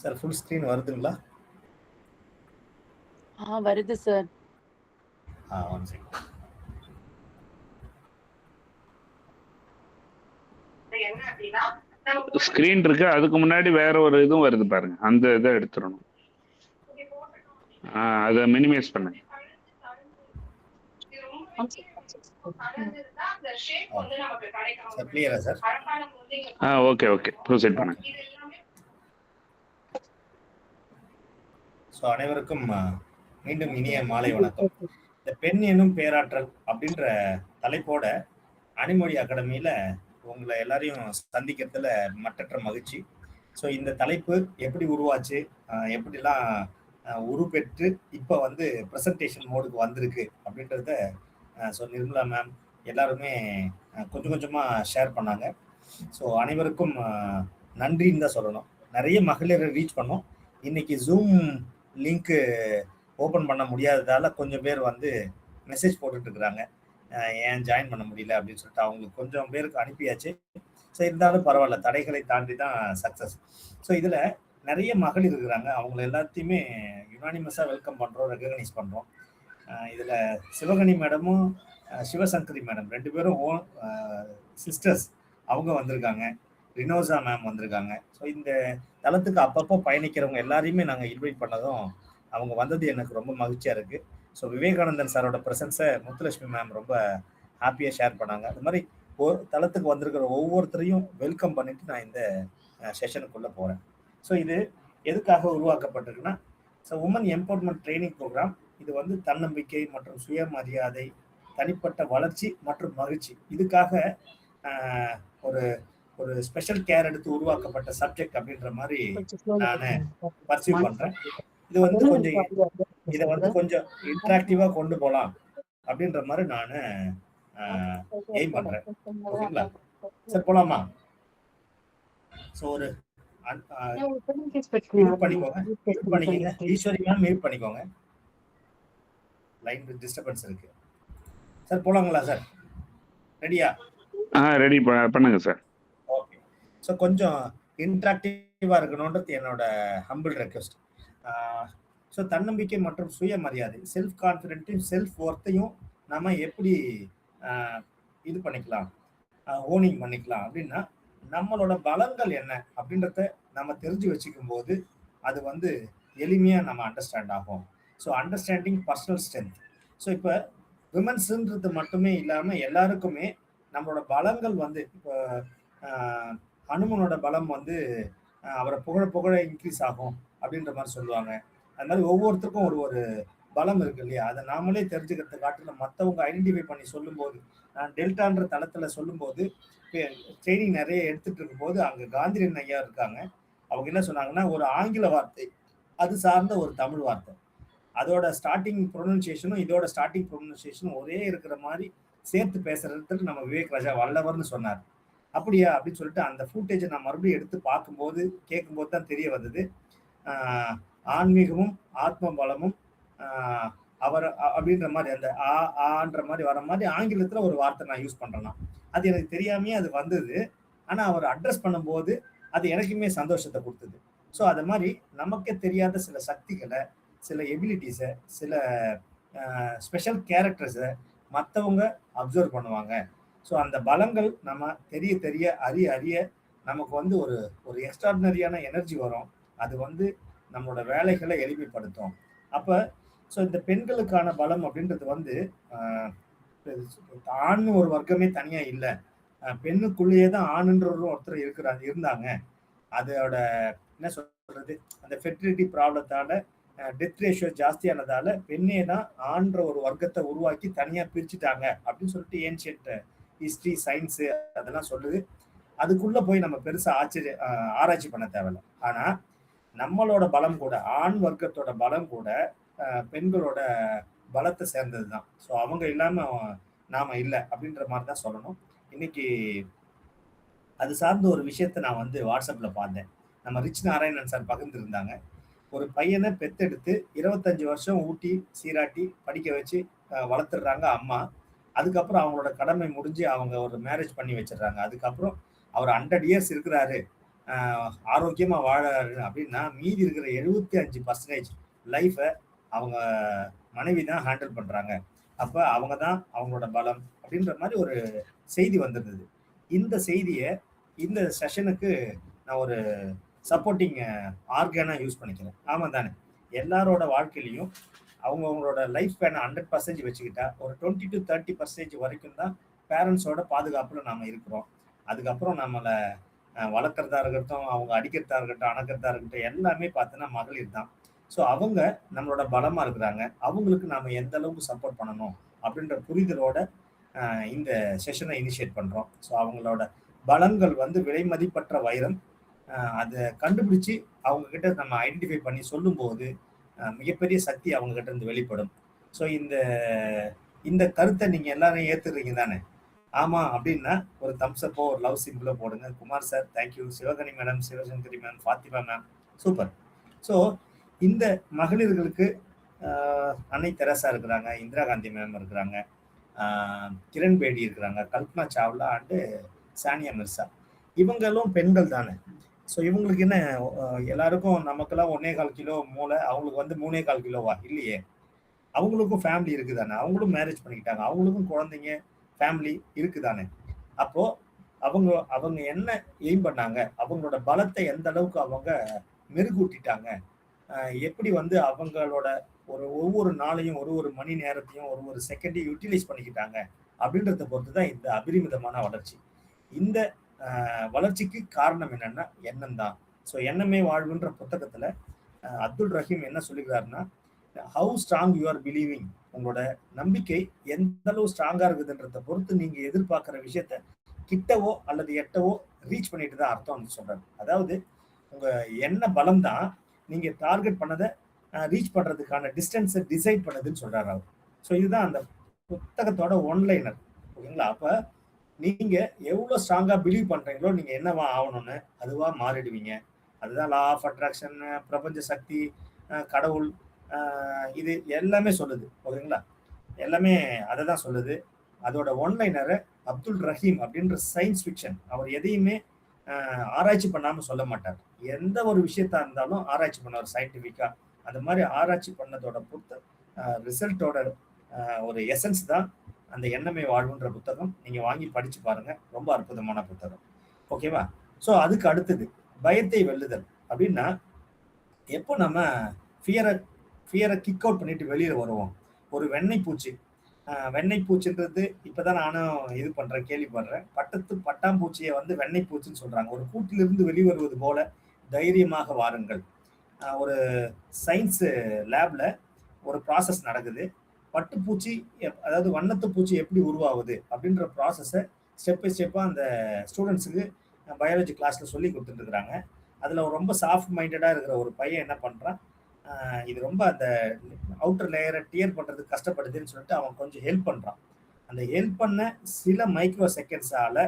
சார் ஃபுல் ஸ்க்ரீன் வருதுங்களா? வருது சார். One second. ஸ்கிரீன் இருக்கு, அதுக்கு முன்னாடி வேற ஒரு இதுவும் வருது பாருங்க, அந்த இதை எடுத்துடணும். அதை மினிமைஸ் பண்ணுங்க. சார் கிளியரா சார்? ஓகே ஓகே, ப்ரொசீட் பண்ணுங்க. ஸோ அனைவருக்கும் மீண்டும் இனிய மாலை வணக்கம். இந்த பெண் எனும் பேராற்றல் அப்படின்ற தலைப்போட அணிமொழி அகாடமியில் உங்களை எல்லாரையும் சந்திக்கிறதுல மற்றற்ற மகிழ்ச்சி. ஸோ இந்த தலைப்பு எப்படி உருவாச்சு, எப்படிலாம் உருப்பெற்று இப்போ வந்து ப்ரெசன்டேஷன் மோடுக்கு வந்திருக்கு அப்படின்றத ஸோ நிர்மலா மேம் எல்லாருமே கொஞ்சம் கொஞ்சமாக ஷேர் பண்ணாங்க. ஸோ அனைவருக்கும் நன்றின்னு தான் சொல்லணும். நிறைய மகளிரை ரீச் பண்ணோம். இன்னைக்கு ஜூம் லிங்க்கு ஓப்பன் பண்ண முடியாததால் கொஞ்சம் பேர் வந்து மெசேஜ் போட்டுட்டு இருக்கிறாங்க, ஏன் ஜாயின் பண்ண முடியல அப்படின்னு சொல்லிட்டு. அவங்களுக்கு கொஞ்சம் பேருக்கு அனுப்பியாச்சு. ஸோ இருந்தாலும் பரவாயில்ல, தடைகளை தாண்டி தான் சக்ஸஸ். ஸோ இதில் நிறைய மகளிர் இருக்கிறாங்க. அவங்கள எல்லாத்தையுமே யுனானிமஸாக வெல்கம் பண்ணுறோம், ரெகக்னைஸ் பண்ணுறோம். இதில் சிவகனி மேடமும் சிவசங்கரி மேடம் 2 பேரும் சிஸ்டர்ஸ், அவங்க வந்திருக்காங்க. ரினோசா மேம் வந்திருக்காங்க. ஸோ இந்த தளத்துக்கு அப்பப்போ பயணிக்கிறவங்க எல்லாரையுமே நாங்கள் இன்வைட் பண்ணதும் அவங்க வந்தது எனக்கு ரொம்ப மகிழ்ச்சியாக இருக்குது. ஸோ விவேகானந்தன் சாரோட ப்ரெசன்ஸை முத்துலட்சுமி மேம் ரொம்ப ஹாப்பியாக ஷேர் பண்ணாங்க. அது மாதிரி தளத்துக்கு வந்திருக்கிற ஒவ்வொருத்தரையும் வெல்கம் பண்ணிட்டு நான் இந்த செஷனுக்குள்ளே போகிறேன். ஸோ இது எதுக்காக உருவாக்கப்பட்டிருக்குன்னா, so women empowerment training programme. இது வந்து தன்னம்பிக்கை மற்றும் சுயமரியாதை, தனிப்பட்ட வளர்ச்சி மற்றும் மகிழ்ச்சி, இதுக்காக ஒரு ஒரு ஸ்பெஷல் கேர் எடுத்து உருவாக்கப்பட்ட சப்ஜெக்ட் அப்படின்ற மாதிரி நான் பர்சீவ் பண்றேன். இது வந்து கொஞ்சம் இதை வந்து கொஞ்சம் இன்ட்ராக்டிவா கொண்டு போகலாம் அப்படின்ற மாதிரி நான் எய்ம் பண்றேன். ஓகேங்களா? சார் போலாமா? ஸோ ஒரு மியூட் பண்ணிக்கோங்க, மியூட் பண்ணிக்கோங்க. ஈஸ்வரி மேம் மியூட் பண்ணிக்கோங்க, லைன் டிஸ்டர்பன்ஸ் இருக்கு. சார் போலாங்களா சார்? ரெடியா? ரெடி பண்ணுங்க சார். ஓகே. ஸோ கொஞ்சம் இன்ட்ராக்டிவாக இருக்கணுன்றது என்னோட ஹம்பிள் ரெக்வெஸ்ட். ஸோ தன்னம்பிக்கை மற்றும் சுயமரியாதை, செல்ஃப் கான்ஃபிடென்ட்டையும் செல்ஃப் ஒர்த்தையும் நம்ம எப்படி இது பண்ணிக்கலாம், ஓனிங் பண்ணிக்கலாம் அப்படின்னா, நம்மளோட பலங்கள் என்ன அப்படின்றத நம்ம தெரிஞ்சு வச்சுக்கும் போது அது வந்து எளிமையாக நம்ம அண்டர்ஸ்டாண்ட் ஆகும். So understanding personal strength. So இப்போ விமன்ஸுன்றது மட்டுமே இல்லாமல் எல்லாருக்குமே நம்மளோட பலங்கள் வந்து, இப்போ ஹனுமனோட பலம் வந்து அவரை புகழ புகழ இன்க்ரீஸ் ஆகும் அப்படின்ற மாதிரி சொல்லுவாங்க. அது மாதிரி ஒவ்வொருத்தருக்கும் ஒரு ஒரு பலம் இருக்கு இல்லையா, அதை நாமளே தெரிஞ்சுக்கிறத காட்டிலும் மற்றவங்க ஐடென்டிஃபை பண்ணி சொல்லும்போது, நான் டெல்டான்ற தளத்தில் சொல்லும்போது ட்ரைனிங் நிறைய எடுத்துட்டு இருக்கும்போது அங்கே காந்திரன் ஐயா இருக்காங்க. அவங்க என்ன சொன்னாங்கன்னா, ஒரு ஆங்கில வார்த்தை அது சார்ந்த ஒரு தமிழ் வார்த்தை, அதோட ஸ்டார்டிங் ப்ரொனன்சியேஷனும் இதோட ஸ்டார்டிங் ப்ரொனன்சியேஷனும் ஒரே இருக்கிற மாதிரி சேர்த்து பேசுறதுக்கு நம்ம விவேக் ராஜா வல்லவர்னு சொன்னார். அப்படியா அப்படின்னு சொல்லிட்டு அந்த ஃபுட்டேஜை நான் மறுபடியும் எடுத்து பார்க்கும்போது கேட்கும்போது தான் தெரிய வந்தது, ஆன்மீகமும் ஆத்ம பலமும் அவர் அப்படின்ற மாதிரி அந்த ஆன்ற மாதிரி வர மாதிரி ஆங்கிலத்தில் ஒரு வார்த்தை நான் யூஸ் பண்ணுறேன்னா, அது எனக்கு தெரியாமே அது வந்தது. ஆனால் அவர் அட்ரஸ் பண்ணும்போது அது எனக்குமே சந்தோஷத்தை கொடுத்தது. ஸோ அது மாதிரி நமக்கே தெரியாத சில சக்திகளை, சில எபிலிட்டிஸை, சில ஸ்பெஷல் கேரக்டர்ஸை மற்றவங்க அப்சர்வ் பண்ணுவாங்க. ஸோ அந்த பலங்கள் நம்ம தெரிய தெரிய அறிய அறிய நமக்கு வந்து ஒரு ஒரு எக்ஸ்ட்ராடினரியான எனர்ஜி வரும். அது வந்து நம்மளோட வேலைகளை எளிமைப்படுத்தும். அப்போ ஸோ இந்த பெண்களுக்கான பலம் அப்படின்றது வந்து ஆண்னு ஒரு வர்க்கமே தனியாக இல்லை, பெண்ணுக்குள்ளேயே தான் ஆணுன்றவரும் ஒருத்தர் இருந்தாங்க. அதோட என்ன சொல்றது, அந்த ஃபெர்டிலிட்டி ப்ராப்ளத்தால டெத் ரேஷியோ ஜாஸ்தியானதால பெண்ணே தான் ஆண்ற ஒரு வர்க்கத்தை உருவாக்கி தனியாக பிரிச்சுட்டாங்க அப்படின்னு சொல்லிட்டு ஏன்ஷியன்ட் ஹிஸ்ட்ரி சயின்ஸு அதெல்லாம் சொல்லுது. அதுக்குள்ள போய் நம்ம பெருசா ஆராய்ச்சி பண்ண தேவையில்லை. ஆனா நம்மளோட பலம் கூட, ஆண் வர்க்கத்தோட பலம் கூட பெண்களோட பலத்தை சேர்ந்தது தான். ஸோ அவங்க இல்லாம நாம இல்லை அப்படின்ற மாதிரி தான் சொல்லணும். இன்னைக்கு அது சார்ந்த ஒரு விஷயத்த நான் வந்து வாட்ஸ்அப்ல பார்த்தேன். நம்ம ரிச் நாராயணன் சார் பகிர்ந்துருந்தாங்க. ஒரு பையனை பெத்தெடுத்து 25 வருஷம் ஊட்டி சீராட்டி படிக்க வச்சு வளர்த்துடுறாங்க அம்மா. அதுக்கப்புறம் அவங்களோட கடமை முடிஞ்சு அவங்க ஒரு மேரேஜ் பண்ணி வச்சிடுறாங்க. அதுக்கப்புறம் அவர் 100 இயர்ஸ் இருக்கிறாரு, ஆரோக்கியமா வாழறாரு அப்படின்னா மீதி இருக்கிற 75% லைஃபை அவங்க மனைவி தான் ஹேண்டில் பண்றாங்க. அப்ப அவங்க தான் அவங்களோட பலம் அப்படின்ற மாதிரி ஒரு செய்தி வந்திருந்தது. இந்த செய்தியை இந்த செஷனுக்கு நான் ஒரு சப்போர்ட்டிங் ஆர்கனா யூஸ் பண்ணிக்கிறேன். ஆமா தானே, எல்லாரோட வாழ்க்கையிலையும் அவங்கவுங்களோட லைஃப் ஸ்பேனை 100% வச்சுக்கிட்டா ஒரு 20 to 30% வரைக்கும் தான் பேரண்ட்ஸோட பாதுகாப்புல நாம இருக்கிறோம். அதுக்கப்புறம் நம்மளை வளர்க்குறதா இருக்கட்டும், அவங்க அடிக்கிறதா இருக்கட்டும், அணக்கிறதா இருக்கட்டும், எல்லாமே பார்த்தோன்னா மகளிர் தான். ஸோ அவங்க நம்மளோட பலமா இருக்கிறாங்க. அவங்களுக்கு நாம எந்த அளவுக்கு சப்போர்ட் பண்ணணும் அப்படின்ற புரிதலோட இந்த செஷனை இனிஷியேட் பண்றோம். ஸோ அவங்களோட பலங்கள் வந்து விலை மதிப்பற்ற வைரம். அதை கண்டுபிடிச்சு அவங்க கிட்ட நம்ம ஐடென்டிஃபை பண்ணி சொல்லும்போது மிகப்பெரிய சக்தி அவங்க கிட்ட இருந்து வெளிப்படும். ஸோ இந்த கருத்தை நீங்க எல்லாரும் ஏத்துறீங்க தானே? ஆமா அப்படின்னா ஒரு தம்ஸ்அப்போ ஒரு லவ் சிம்பிளோ போடுங்க. Kumar sir thank you, Sivakani madam, Sivasankari ma'am, Fathima ma'am, super. So இந்த மகளிர்களுக்கு அன்னை தெரசா இருக்கிறாங்க, இந்திரா காந்தி மேம் இருக்கிறாங்க, கிரண் பேடி இருக்கிறாங்க, கல்பனா சாவ்லா அண்டு சானியா மிர்சா, இவங்களும் பெண்கள் தானே. ஸோ இவங்களுக்கு என்ன, எல்லாருக்கும் நமக்கெல்லாம் 1.25 கிலோ மூளை, அவங்களுக்கு வந்து 3.25 கிலோவா? இல்லையே. அவங்களுக்கும் ஃபேமிலி இருக்குதானே, அவங்களும் மேரேஜ் பண்ணிக்கிட்டாங்க, அவங்களுக்கும் குழந்தைங்க ஃபேமிலி இருக்குதானே. அப்போ அவங்க என்ன எய்ம் பண்ணாங்க, அவங்களோட பலத்தை எந்த அளவுக்கு அவங்க மெருகூட்டிட்டாங்க, எப்படி வந்து அவங்களோட ஒவ்வொரு நாளையும் ஒரு மணி நேரத்தையும் ஒரு செகண்டையும் யூட்டிலைஸ் பண்ணிக்கிட்டாங்க அப்படின்றத பொறுத்து தான் இந்த அபரிமிதமான வளர்ச்சி. இந்த வளர்ச்சிக்கு காரணம் என்னன்னா எண்ணம் தான். ஸோ எண்ணமே வாழ்வுன்ற புத்தகத்துல அப்துல் ரஹீம் என்ன சொல்லுகிறாருன்னா, how strong you are believing, உங்களோட நம்பிக்கை எந்த அளவு ஸ்ட்ராங்கா இருக்குதுன்றத பொறுத்து நீங்க எதிர்பார்க்கிற விஷயத்த கிட்டவோ அல்லது எட்டவோ ரீச் பண்ணிட்டு தான் அர்த்தம் சொல்றாரு. அதாவது உங்க எண்ண பலம் தான் நீங்க டார்கெட் பண்ணதை ரீச் பண்றதுக்கான டிஸ்டன்ஸை டிசைட் பண்ணதுன்னு சொல்றாரு அவர். ஸோ இதுதான் அந்த புத்தகத்தோட ஒன்லைனர், ஓகேங்களா? அப்ப நீங்க எவ்வளவு ஸ்ட்ராங்கா பிலீவ் பண்றீங்களோ நீங்க என்னவா ஆகணும்னு அதுவா மாறிடுவீங்க. அதுதான் லா ஆஃப் அட்ராக்ஷன், பிரபஞ்ச சக்தி, கடவுள், இது எல்லாமே சொல்லுது. ஓகேங்களா? எல்லாமே அதை தான் சொல்லுது. அதோட ஒன்லைனரை அப்துல் ரஹீம் அப்படின்ற சயின்ஸ் ஃபிக்ஷன், அவர் எதையுமே ஆராய்ச்சி பண்ணாம சொல்ல மாட்டார். எந்த ஒரு விஷயத்தா இருந்தாலும் ஆராய்ச்சி பண்ணுவார் சயின்டிஃபிக்கா. அந்த மாதிரி ஆராய்ச்சி பண்ணதோட ரிசல்ட்டோட ஒரு எசன்ஸ் தான் அந்த எண்ணமே வாழ்வுன்ற புத்தகம். நீங்க வாங்கி படிச்சு பாருங்க, ரொம்ப அற்புதமான புத்தகம். ஓகேவா? ஸோ அதுக்கு அடுத்தது பயத்தை வெல்லுதல் அப்படின்னா, எப்போ நம்ம ஃபியரை கிக் அவுட் பண்ணிட்டு வெளியில வருவோம். ஒரு வெண்ணெய் பூச்சி, வெண்ணெய் பூச்சின்றது இப்பதான் நானும் இது பண்றேன், கேள்விப்படுறேன். பட்டாம்பூச்சியை வந்து வெண்ணெய் பூச்சின்னு சொல்றாங்க. ஒரு கூட்டிலிருந்து வெளிவருவது போல தைரியமாக வாருங்கள். ஒரு சயின்ஸ் லேப்ல ஒரு ப்ராசஸ் நடக்குது. பட்டுப்பூச்சி, அதாவது வண்ணத்து பூச்சி எப்படி உருவாகுது அப்படின்ற ப்ராசஸை ஸ்டெப் பை ஸ்டெப்பா அந்த ஸ்டூடெண்ட்ஸுக்கு பயாலஜி கிளாஸ்ல சொல்லி கொடுத்துட்டு இருக்கிறாங்க. அதுல ரொம்ப சாஃப்ட் மைண்டடா இருக்கிற ஒரு பையன் என்ன பண்றான், இது ரொம்ப அந்த அவுட்டர் லேயரை டியர் பண்றதுக்கு கஷ்டப்படுதுன்னு சொல்லிட்டு அவன் கொஞ்சம் ஹெல்ப் பண்றான். அந்த ஹெல்ப் பண்ண சில மைக்ரோ செகண்ட்ஸால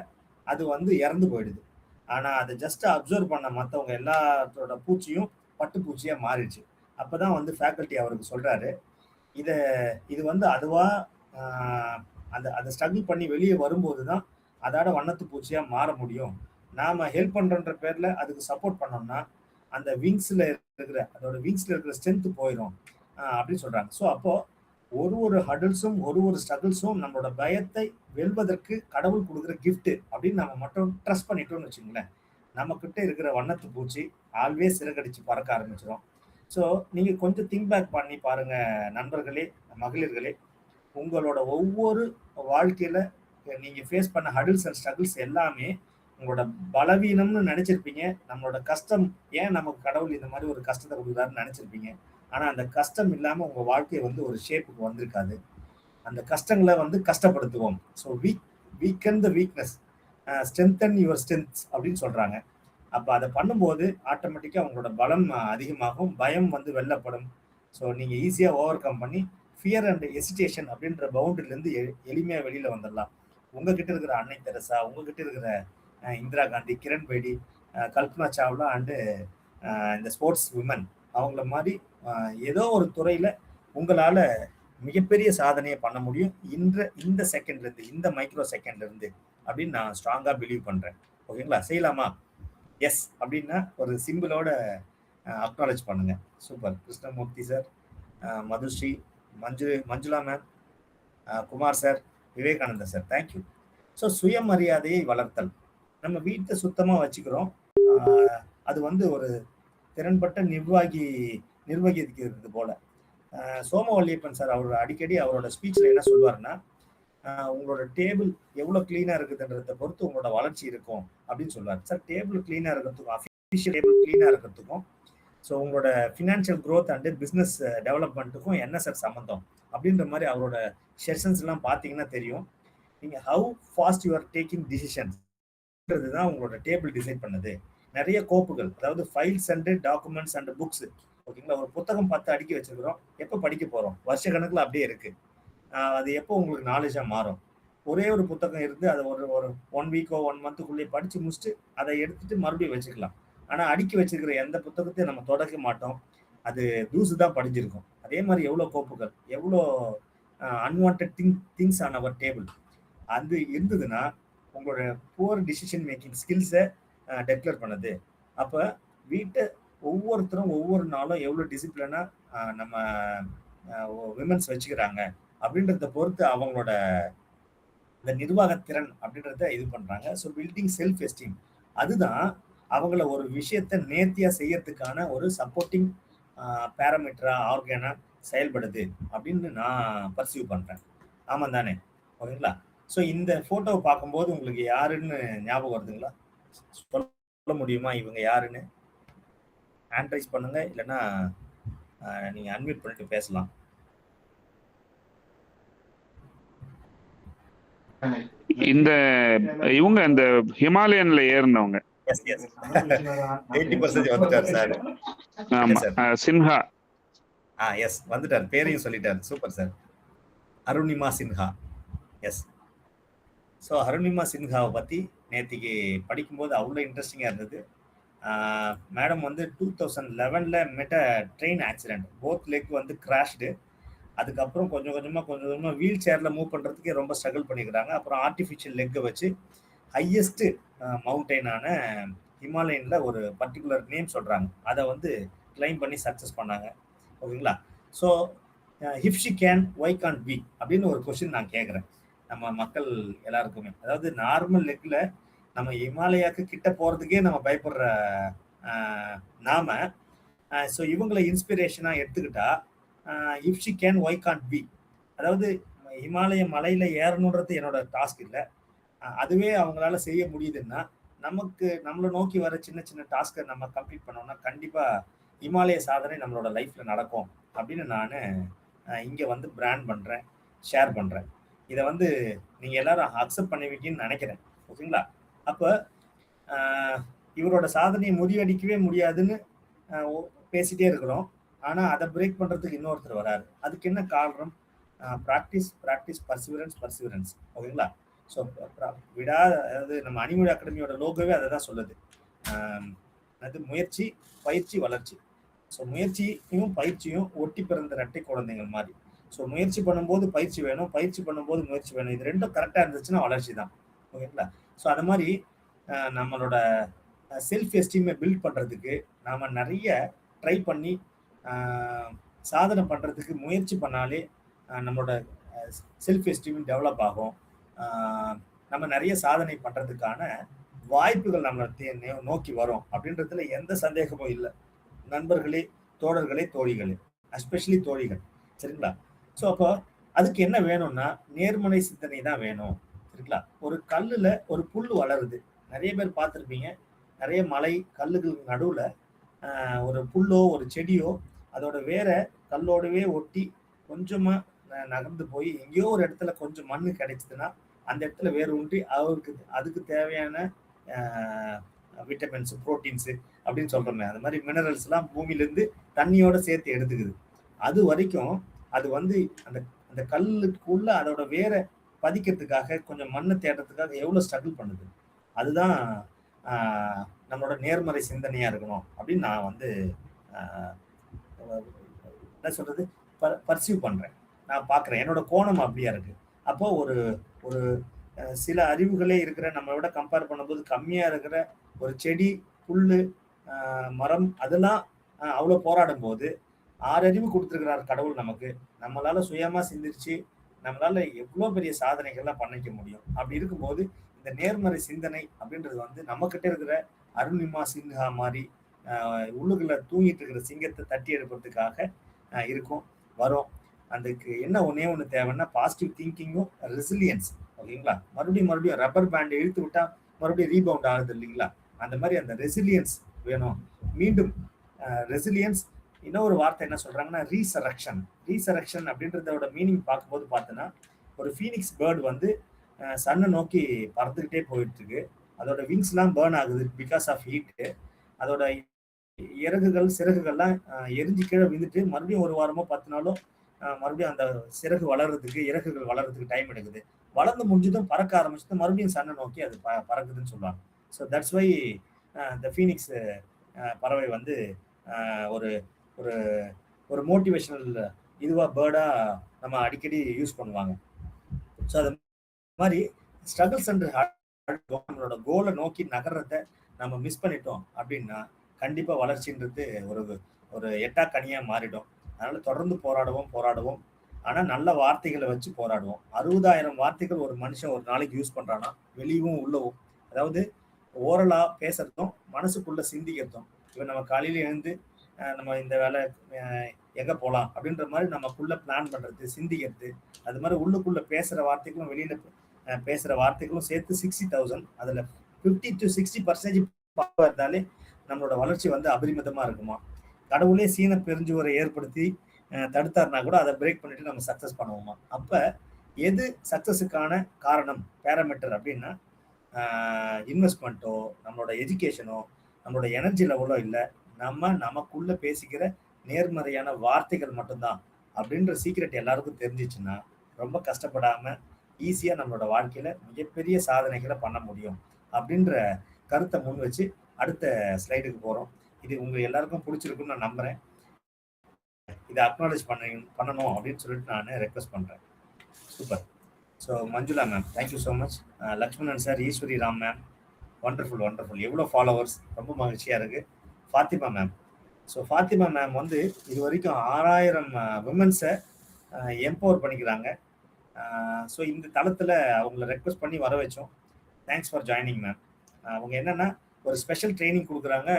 அது வந்து இறந்து போயிடுது. ஆனா அதை ஜஸ்ட் அப்சர்வ் பண்ண மற்றவங்க எல்லாத்தோட பூச்சியும் பட்டுப்பூச்சியா மாறிடுச்சு. அப்பதான் வந்து ஃபேக்கல்ட்டி அவருக்கு சொல்றாரு, இது வந்து அதுவா அதை ஸ்ட்ரகிள் பண்ணி வெளியே வரும்போது தான் அதோட வண்ணத்து பூச்சியா மாற முடியும். நாம ஹெல்ப் பண்றன்ற பேர்ல அதுக்கு சப்போர்ட் பண்ணோம்னா அந்த விங்ஸ்ல இருக்கிற ஸ்ட்ரென்த் போயிடும் அப்படின்னு சொல்றாங்க. ஸோ அப்போ ஒரு ஹடல்ஸும் ஒரு ஸ்ட்ரகிள்ஸும் நம்மளோட பயத்தை வெல்வதற்கு கடவுள் கொடுக்குற கிஃப்ட் அப்படின்னு நம்ம மட்டும் ட்ரஸ்ட் பண்ணிட்டோம்னு வச்சுங்களேன், நம்ம கிட்ட இருக்கிற வண்ணத்து பூச்சி ஆல்வேஸ் சிறகடிச்சு பறக்க ஆரம்பிச்சிடும். ஸோ நீங்க கொஞ்சம் திங்க் பேக் பண்ணி பாருங்க நண்பர்களே, மகளிர்களே. உங்களோட ஒவ்வொரு வாழ்க்கையில நீங்க ஃபேஸ் பண்ண ஹடில்ஸ் அண்ட் ஸ்ட்ரகிள்ஸ் எல்லாமே உங்களோட பலவீனம்னு நினைச்சிருப்பீங்க. நம்மளோட கஷ்டம், ஏன் நமக்கு கடவுள் இந்த மாதிரி ஒரு கஷ்டத்தை கொடுக்குறாருன்னு நினைச்சிருப்பீங்க. ஆனா அந்த கஷ்டம் இல்லாம உங்க வாழ்க்கை வந்து ஒரு ஷேப்புக்கு வந்திருக்காது. அந்த கஷ்டங்களை வந்து கஷ்டப்படுத்துவோம். So weaken the weakness, strengthen your strength அப்படின்னு சொல்றாங்க. அப்போ அதை பண்ணும்போது ஆட்டோமேட்டிக்காக உங்களோட பலம் அதிகமாகும், பயம் வந்து வெல்லப்படும். ஸோ நீங்கள் ஈஸியாக ஓவர் கம் பண்ணி ஃபியர் அண்ட் எசிடேஷன் அப்படின்ற பவுண்டரிலேருந்து எளிமையாக வெளியில் வந்துடலாம். உங்ககிட்ட இருக்கிற அன்னை தெரசா, உங்ககிட்ட இருக்கிற இந்திரா காந்தி, கிரண் பேடி, கல்பனா சாவ்லா அண்டு இந்த ஸ்போர்ட்ஸ் விமன், அவங்கள மாதிரி ஏதோ ஒரு துறையில் உங்களால் மிகப்பெரிய சாதனையை பண்ண முடியும் இந்த செகண்ட்லேருந்து, இந்த மைக்ரோ செகண்ட்லேருந்து அப்படின்னு நான் ஸ்ட்ராங்காக பிலீவ் பண்ணுறேன். ஓகேங்களா? செய்யலாமா? எஸ் அப்படின்னா ஒரு சிம்பிளோட அக்னாலேஜ் பண்ணுங்க. Super. Krishnamurthy sir, Madhushree, Manjula ma'am, Kumar sir, Vivekananda sir, thank you. So சுயமரியாதையை வளர்த்தல். நம்ம வீட்டை சுத்தமாக வச்சுக்கிறோம், அது வந்து ஒரு திறன்பட்ட நிர்வகிக்கிறது போல. சோமவல்லியப்பன் சார் அவர் அடிக்கடி அவரோட ஸ்பீச்சில் என்ன சொல்லுவாருன்னா, உங்களோட டேபிள் எவ்வளோ கிளீனாக இருக்குதுன்றதை பொறுத்து உங்களோட வளர்ச்சி இருக்கும் அப்படின்னு சொல்லுவார் சார். டேபிள் கிளீனாக இருக்கிறதுக்கும், அஃபிஷியல் டேபிள் கிளீனாக இருக்கிறதுக்கும், ஸோ உங்களோட ஃபினான்ஷியல் க்ரோத் அண்டு பிஸ்னஸ் டெவலப்மெண்ட்டுக்கும் என்ன சார் சம்மந்தம் அப்படின்ற மாதிரி அவரோட செஷன்ஸ் எல்லாம் பார்த்தீங்கன்னா தெரியும். நீங்கள் how fast you are taking டிசிஷன்ஸ்ன்றது தான் உங்களோட டேபிள் டிசைட் பண்ணுது. நிறைய கோப்புகள், அதாவது files and documents and books. ஓகேங்களா? ஒரு புத்தகம் 10 அடுக்கி வச்சிருக்கிறோம், எப்போ படிக்க போகிறோம்? வருஷ கணக்கில் அப்படியே இருக்குது. அது எப்போ உங்களுக்கு நாலேஜாக மாறும்? ஒரே ஒரு புத்தகம் இருந்து அதை ஒரு 1 வீக்கோ 1 மந்த்துக்குள்ளேயே படித்து முடிச்சுட்டு அதை எடுத்துட்டு மறுபடியும் வச்சுக்கலாம். ஆனால் அடுக்கி வச்சிருக்கிற எந்த புத்தகத்தையும் நம்ம தொடக்க மாட்டோம், அது தூசு தான் படிஞ்சிருக்கும். அதே மாதிரி எவ்வளோ கோப்புகள், எவ்வளோ unwanted things on our table அது இருந்ததுன்னா உங்களோட புவர் டிசிஷன் மேக்கிங் ஸ்கில்ஸை டெக்ளேர் பண்ணுது. அப்போ வீட்டை ஒவ்வொருத்தரும் ஒவ்வொரு நாளும் எவ்வளோ டிசிப்ளினாக நம்ம விமன்ஸ் வச்சுக்கிறாங்க அப்படின்றத பொறுத்து அவங்களோட இந்த நிர்வாகத்திறன் அப்படின்றத இது பண்றாங்க. ஸோ பில்டிங் செல்ஃப் எஸ்டீம், அதுதான் அவங்கள ஒரு விஷயத்த நேர்த்தியா செய்யறதுக்கான ஒரு சப்போர்ட்டிங் பேராமீட்டரா ஆர்கனா செயல்படுது அப்படின்னு நான் பர்சீவ் பண்றேன். ஆமாம் தானே? ஓகேங்களா? ஸோ இந்த போட்டோவை பார்க்கும்போது உங்களுக்கு யாருன்னு ஞாபகம் வருதுங்களா? சொல்ல முடியுமா இவங்க யாருன்னு? ஹேண்ட் ரைஸ் பண்ணுங்க, இல்லைன்னா நீங்க அன்மியூட் பண்ணிட்டு பேசலாம். இந்த இவங்க இந்த ஹிமாலயன்ல ஏறினவங்க. எஸ் எஸ் 80% வந்துட்டார் சார். ஆமா, சின்ஹா. எஸ் வந்துட்டார், பேரையும் சொல்லிட்டார். Super sir. Arunima Sinha. Yes so Arunima சின்ஹாவை பற்றி நேற்றுக்கு படிக்கும்போது அவ்வளோ இன்ட்ரெஸ்டிங்காக இருந்தது. மேடம் வந்து 2011 மெட்ட ட்ரெயின் ஆக்சிடென்ட், போத் லெக் வந்து கிராஷ்டு. அதுக்கப்புறம் கொஞ்சம் கொஞ்சமாக வீல் சேரில் மூவ் பண்ணுறதுக்கே ரொம்ப ஸ்ட்ரகிள் பண்ணிக்கிறாங்க. அப்புறம் ஆர்டிஃபிஷியல் லெக்கை வச்சு ஹையஸ்ட் மவுண்டெயினான ஹிமாலயனில் ஒரு பர்டிகுலர் நேம் சொல்கிறாங்க, அதை வந்து கிளைம் பண்ணி சக்ஸஸ் பண்ணாங்க. ஓகேங்களா? So if she can why can't be அப்படின்னு ஒரு கொஸ்டின் நான் கேட்குறேன் நம்ம மக்கள் எல்லாருக்குமே. அதாவது நார்மல் லெக்கில் நம்ம இமாலயாவுக்கு கிட்ட போகிறதுக்கே நம்ம பயப்படுற நாம ஸோ இவங்களை இன்ஸ்பிரேஷனாக எடுத்துக்கிட்டா if she can why can't be, அதாவது இமாலய மலையில் ஏறணுன்றது என்னோட டாஸ்க் இல்லை, அதுவே அவங்களால செய்ய முடியுதுன்னா நம்மளை நோக்கி வர சின்ன சின்ன டாஸ்கை நம்ம கம்ப்ளீட் பண்ணோம்னா கண்டிப்பாக இமாலய சாதனை நம்மளோட லைஃப்பில் நடக்கும் அப்படின்னு நான் இங்கே வந்து பிராண்ட் பண்ணுறேன், ஷேர் பண்ணுறேன். இதை வந்து நீங்கள் எல்லாரும் அக்செப்ட் பண்ணுவீங்கன்னு நினைக்கிறேன். ஓகேங்களா? அப்போ இவரோட சாதனையை முறியடிக்கவே முடியாதுன்னு பேசிகிட்டே இருக்கிறோம். ஆனால் அதை பிரேக் பண்ணுறதுக்கு இன்னொருத்தர் வராரு. அதுக்கு என்ன காரணம்? Practice perseverance. ஓகேங்களா? ஸோ அதாவது நம்ம அனிமொழி அகாடமியோட லோகோவே அதை தான் சொல்லுது. அது முயற்சி, பயிற்சி, வளர்ச்சி. ஸோ முயற்சியும் பயிற்சியும் ஒட்டி பிறந்த இரட்டை குழந்தைகள் மாதிரி. ஸோ முயற்சி பண்ணும்போது பயிற்சி வேணும், பயிற்சி பண்ணும்போது முயற்சி வேணும். இது ரெண்டும் கரெக்டாக இருந்துச்சுன்னா வளர்ச்சி தான். ஓகேங்களா? ஸோ அது மாதிரி நம்மளோட செல்ஃப் எஸ்டீமை பில்ட் பண்ணுறதுக்கு நாம் நிறைய ட்ரை பண்ணி சாதனை பண்ணுறதுக்கு முயற்சி பண்ணாலே நம்மளோட செல்ஃப் எஸ்டீம் டெவலப் ஆகும். நம்ம நிறைய சாதனை பண்ணுறதுக்கான வாய்ப்புகள் நம்மளை நோக்கி வரும் அப்படின்றதுல எந்த சந்தேகமும் இல்லை. நண்பர்களே, தோழர்களே, தோழிகளே, எஸ்பெஷலி தோழிகள். சரிங்களா? ஸோ அப்போ அதுக்கு என்ன வேணும்னா நேர்மறை சிந்தனை தான் வேணும். சரிங்களா? ஒரு கல்லில் ஒரு புல் வளருது, நிறைய பேர் பார்த்துருப்பீங்க. நிறைய மலை கல்லுகளுக்கு நடுவில் ஒரு புல்லோ ஒரு செடியோ அதோட வேற கல்லோடவே ஒட்டி கொஞ்சமாக நகர்ந்து போய் எங்கேயோ ஒரு இடத்துல கொஞ்சம் மண் கிடைச்சதுன்னா அந்த இடத்துல வேறு ஒன்றி அதுக்கு தேவையான விட்டமின்ஸு, ப்ரோட்டீன்ஸு அப்படின்னு சொல்கிறோமே, அந்த மாதிரி மினரல்ஸ்லாம் பூமியிலேருந்து தண்ணியோட சேர்த்து எடுத்துக்குது. அது வரைக்கும் அது வந்து அந்த கல்லுக்குள்ள அதோட வேற பதிக்கிறதுக்காக கொஞ்சம் மண்ணை தேடுறதுக்காக எவ்வளோ ஸ்ட்ரகிள் பண்ணுது. அதுதான் நம்மளோட நேர்மறை சிந்தனையாக இருக்கணும் அப்படின்னு நான் வந்து என்ன சொல்கிறது பர்சீவ் பண்ணுறேன், நான் பார்க்குறேன். என்னோட கோணம் அப்படியா இருக்குது. அப்போது ஒரு சில அறிவுகளே இருக்கிற நம்மளை விட கம்பேர் பண்ணும்போது கம்மியாக இருக்கிற ஒரு செடி, புல், மரம் அதெல்லாம் அவ்வளோ போராடும் போது 6 அறிவு கொடுத்துருக்கிறார் கடவுள் நமக்கு. நம்மளால் சுயமாக சிந்திச்சு நம்மளால் எவ்வளோ பெரிய சாதனைகள்லாம் பண்ணிக்க முடியும். அப்படி இருக்கும்போது இந்த நேர்மறை சிந்தனை அப்படின்றது வந்து நம்மக்கிட்ட இருக்கிற அருணிமா சின்ஹா மாதிரி உள்ளுக்குள்ள தூங்கிட்டு இருக்கிற சிங்கத்தை தட்டி எடுக்கிறதுக்காக இருக்கும், வரும். அதுக்கு என்ன ஒன்று தேவைன்னா பாசிட்டிவ் திங்கிங்கும் ரெசிலியன்ஸ். ஓகேங்களா? மறுபடியும் ரப்பர் பேண்ட் இழுத்து விட்டா மறுபடியும் ரீபவுண்ட் ஆகுது இல்லைங்களா? அந்த மாதிரி அந்த ரெசிலியன்ஸ் வேணும். மீண்டும் ரெசிலியன்ஸ். இன்னொரு வார்த்தை என்ன சொல்றாங்கன்னா ரீசரக்ஷன் அப்படின்றதோட மீனிங் பார்க்கும்போது பார்த்தோன்னா ஒரு ஃபீனிக்ஸ் பேர்டு வந்து சன்னை நோக்கி பறந்துக்கிட்டே போயிட்டு இருக்கு. அதோட விங்ஸ்லாம் பேர்ன் ஆகுது பிகாஸ் ஆஃப் ஹீட்டு. அதோட சிறகுகள்லாம் எரிஞ்சு கீழே விழுந்துட்டு மறுபடியும் 1 வாரமோ 10 நாளோ மறுபடியும் அந்த இறகுகள் வளர்றதுக்கு டைம் எடுக்குது. வளர்ந்து முடிஞ்சதும் பறக்க ஆரம்பிச்சது மறுபடியும் சன்னை நோக்கி அது பறக்குதுன்னு சொல்லுவாங்க. So that's why the phoenix பறவை வந்து ஒரு ஒரு ஒரு மோட்டிவேஷனல் இதுவாக பேர்டாக நம்ம அடிக்கடி யூஸ் பண்ணுவாங்க. ஸோ அது மாதிரி ஸ்ட்ரகிள்ஸ் அண்ட் நம்மளோட கோலை நோக்கி நகர்றத நம்ம மிஸ் பண்ணிட்டோம் அப்படின்னா கண்டிப்பாக வளர்ச்சின்றது ஒரு எட்டாக்கனியாக மாறிடும். அதனால் தொடர்ந்து போராடுவோம். ஆனால் நல்ல வார்த்தைகளை வச்சு போராடுவோம். 60,000 வார்த்தைகள் ஒரு மனுஷன் ஒரு நாளைக்கு யூஸ் பண்ணுறான்னா வெளியவும் உள்ளவும், அதாவது ஓரலாக பேசுறதும் மனசுக்குள்ளே சிந்திக்கிறதும். இப்போ நம்ம காலையில் எழுந்து நம்ம இந்த வேலை எங்கே போகலாம் அப்படின்ற மாதிரி நமக்குள்ளே பிளான் பண்ணுறது, சிந்திக்கிறது, அது மாதிரி உள்ளுக்குள்ளே பேசுகிற வார்த்தைகளும் வெளியில் பேசுகிற வார்த்தைகளும் சேர்த்து 60,000, அதில் 50 to 60% இருந்தாலே நம்மளோட வளர்ச்சி வந்து அபரிமிதமாக இருக்குமா. கடவுளே சீன பெருஞ்சுவரை ஏற்படுத்தி தடுத்தாருனா கூட அதை பிரேக் பண்ணிட்டு நம்ம சக்ஸஸ் பண்ணுவோமா. அப்போ எது சக்ஸஸுக்கான காரணம் பேராமீட்டர் அப்படின்னா இன்வெஸ்ட்மெண்ட்டோ நம்மளோட எஜுகேஷனோ நம்மளோட எனர்ஜி லெவலோ இல்லை, நமக்குள்ள பேசிக்கிற நேர்மறையான வார்த்தைகள் மட்டும்தான் அப்படின்ற சீக்ரெட் எல்லாருக்கும் தெரிஞ்சிச்சுன்னா ரொம்ப கஷ்டப்படாமல் ஈஸியா நம்மளோட வாழ்க்கையில மிகப்பெரிய சாதனைகளை பண்ண முடியும் அப்படின்ற கருத்தை முன் வச்சு அடுத்த ஸ்லைடுக்கு போறோம். இது உங்க எல்லாருக்கும் பிடிச்சிருக்குன்னு நான் நம்புறேன். இதை அக்னாலேஜ் பண்ணணும் அப்படின்னு சொல்லிட்டு நான் ரெக்வஸ்ட் பண்றேன். Super. So Manjula ma'am, thank you so much. Lakshmanan sir, Eswari Ram ma'am, wonderful wonderful, எவ்வளோ ஃபாலோவர்ஸ், ரொம்ப மகிழ்ச்சியா இருக்கு. Fathima ma'am, so Fathima ma'am வந்து இது வரைக்கும் 6000 விமன்ஸை எம்பவர் பண்ணிக்கிறாங்க. ஸோ இந்த தளத்தில் அவங்கள ரெக்வஸ்ட் பண்ணி வர வச்சோம். Thanks for joining ma'am. அவங்க என்னன்னா ஒரு ஸ்பெஷல் ட்ரைனிங் கொடுக்குறாங்க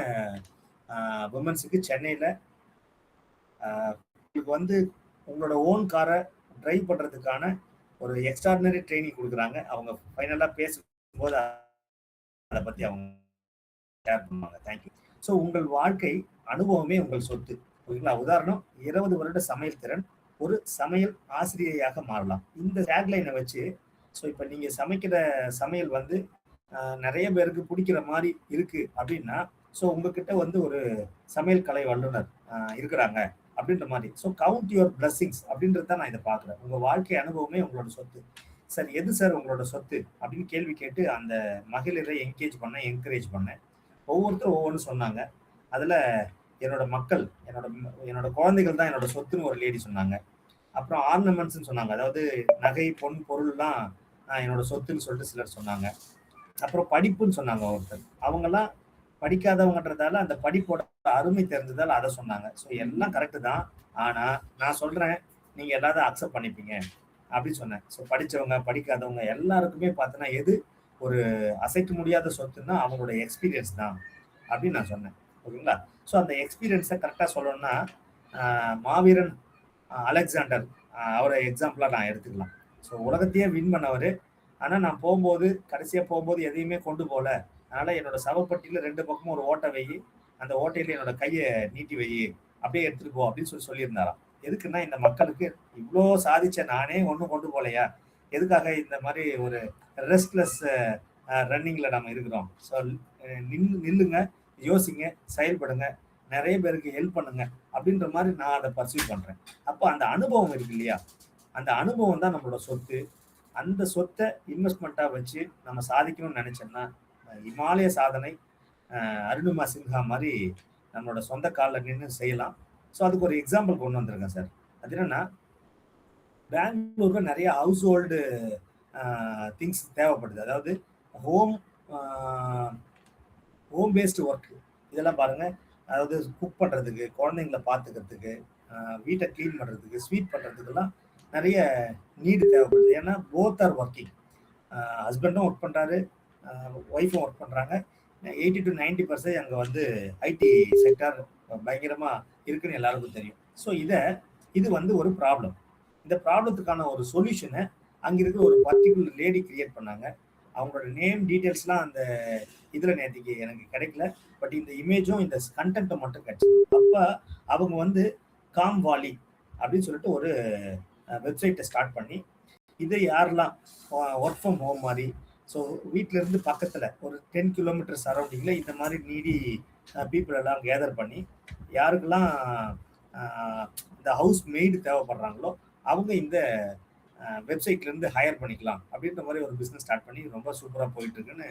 விமன்ஸுக்கு சென்னையில். உங்களுக்கு வந்து உங்களோட ஓன் காரை டிரைவ் பண்ணுறதுக்கான ஒரு எக்ஸ்ட்ராடினரி ட்ரைனிங் கொடுக்குறாங்க. அவங்க ஃபைனலாக பேசும்போது அதை பற்றி அவங்க ஷேர் பண்ணுவாங்க. தேங்க்யூ. ஸோ உங்கள் வாழ்க்கை அனுபவமே உங்கள் சொத்து. ஓகேங்களா? உதாரணம், 20 வருட சமையல் திறன், ஒரு சமையல் ஆசிரியையாக மாறலாம். இந்த டேக்லைனை வச்சு ஸோ இப்போ நீங்கள் சமைக்கிற சமையல் வந்து நிறைய பேருக்கு பிடிக்கிற மாதிரி இருக்கு அப்படின்னா, ஸோ உங்ககிட்ட வந்து ஒரு சமையல் கலை வல்லுநர் இருக்கிறாங்க அப்படின்ற மாதிரி. ஸோ கவுண்ட் யுவர் பிளஸ்ஸிங்ஸ் அப்படின்றது தான் நான் இதை பார்க்குறேன். உங்கள் வாழ்க்கை அனுபவமே உங்களோட சொத்து. சார் எது சார் உங்களோட சொத்து அப்படின்னு கேள்வி கேட்டு அந்த மகளிரை என்கரேஜ் பண்ணேன். ஒவ்வொருத்தரும் ஒவ்வொன்று சொன்னாங்க. அதில் என்னோட மக்கள், என்னோட குழந்தைகள் தான் என்னோட சொத்துன்னு ஒரு லேடி சொன்னாங்க. அப்புறம் ஆர்னமெண்ட்ஸ்ன்னு சொன்னாங்க, அதாவது நகை பொன் பொருள்லாம் என்னோட சொத்துன்னு சொல்லிட்டு சிலர் சொன்னாங்க. அப்புறம் படிப்புன்னு சொன்னாங்க ஒருத்தர். அவங்கெல்லாம் படிக்காதவங்கன்றதால அந்த படிப்போட அருமை தெரிஞ்சதால அதை சொன்னாங்க. ஸோ எல்லாம் கரெக்டு தான். ஆனால் நான் சொல்கிறேன், நீங்கள் எல்லாத்தையும் அக்செப்ட் பண்ணிப்பீங்க அப்படின்னு சொன்னேன். ஸோ படித்தவங்க படிக்காதவங்க எல்லாருக்குமே பார்த்தோன்னா எது ஒரு அசைக்க முடியாத சொத்துன்னா அவங்களோட எக்ஸ்பீரியன்ஸ் தான் அப்படின்னு நான் சொன்னேன். ஓகேங்களா? ஸோ அந்த எக்ஸ்பீரியன்ஸை கரெக்டாக சொல்லணும்னா மாவீரன் அலெக்சாண்டர் அவரை எக்ஸாம்பிளாக நான் எடுத்துக்கலாம். ஸோ உலகத்தையே வின் பண்ணவர். ஆனால் நான் கடைசியாக போகும்போது எதையுமே கொண்டு போகல. அதனால் என்னோட சவப்பட்டியில் 2 பக்கமும் ஒரு ஓட்டை வை, அந்த ஓட்டையில் என்னோட கையை நீட்டி வை, அப்படியே எடுத்துகிட்டு போ அப்படின்னு சொல்லியிருந்தாராம். எதுக்குன்னா இந்த மக்களுக்கு இவ்வளோ சாதிச்ச நானே ஒன்றும் கொண்டு போகலையா, எதுக்காக இந்த மாதிரி ஒரு ரெஸ்ட்லெஸ் ரன்னிங்கில் நம்ம இருக்கிறோம். ஸோ நில்லுங்க, யோசிங்க, செயல்படுங்க, நிறைய பேருக்கு ஹெல்ப் பண்ணுங்க அப்படின்ற மாதிரி நான் அதை பர்சீவ் பண்ணுறேன். அப்போ அந்த அனுபவம் இருக்கு இல்லையா, அந்த அனுபவம் தான் நம்மளோட சொத்து. அந்த சொத்தை இன்வெஸ்ட்மெண்ட்டாக வச்சு நம்ம சாதிக்கணும்னு நினச்சோம்னா இமாலய சாதனை அருணிமா சின்ஹா மாதிரி நம்மளோட சொந்த காலில் நின்று செய்யலாம். ஸோ அதுக்கு ஒரு எக்ஸாம்பிள் கொண்டு வந்திருக்கேன் சார். அது என்னன்னா, பெங்களூர்ல நிறைய ஹவுஸ் ஹோல்டு திங்ஸ் தேவைப்படுது. அதாவது ஹோம் பேஸ்டு ஒர்க் இதெல்லாம் பாருங்க. அதாவது குக் பண்ணுறதுக்கு, குழந்தைங்களை பார்த்துக்கிறதுக்கு, வீட்டை க்ளீன் பண்ணுறதுக்கு, ஸ்வீட் பண்ணுறதுக்கெல்லாம் நிறைய நீடு தேவைப்படுது. ஏன்னா போத் ஆர் ஒர்க்கிங். ஹஸ்பண்டும் ஒர்க் பண்ணுறாரு, ஒய்ஃபும் ஒர்க் பண்ணுறாங்க. 80 to 90% அங்கே வந்து ஐடி செக்டார் பயங்கரமாக இருக்குன்னு எல்லாருக்கும் தெரியும். ஸோ இது வந்து ஒரு ப்ராப்ளம். இந்த ப்ராப்ளத்துக்கான ஒரு சொல்யூஷனை அங்கே இருக்கிற ஒரு பர்டிகுலர் லேடி கிரியேட் பண்ணாங்க. அவங்களோட நேம் டீட்டெயில்ஸ்லாம் அந்த இதில் நேற்றுக்கு எனக்கு கிடைக்கல. பட் இந்த இமேஜும் இந்த கண்டென்ட்டை மட்டும் கிடைச்சது. அப்போ அவங்க வந்து காம் வாலி அப்படின்னு சொல்லிட்டு ஒரு வெப்சைட்டை ஸ்டார்ட் பண்ணி, இதை யாரெல்லாம் ஒர்க் ஃப்ரம் ஹோம் மாதிரி, ஸோ வீட்டிலேருந்து பக்கத்தில் ஒரு 10 கிலோமீட்டர் சரௌண்டிங்கில் இந்த மாதிரி நீடி பீப்புள் எல்லாம் கேதர் பண்ணி யாருக்கெல்லாம் இந்த ஹவுஸ் மெய்டு தேவைப்படுறாங்களோ அவங்க இந்த வெப்சைட்லேருந்து ஹையர் பண்ணிக்கலாம் அப்படின்ற மாதிரி ஒரு பிஸ்னஸ் ஸ்டார்ட் பண்ணி ரொம்ப சூப்பராக போயிட்டுருக்குன்னு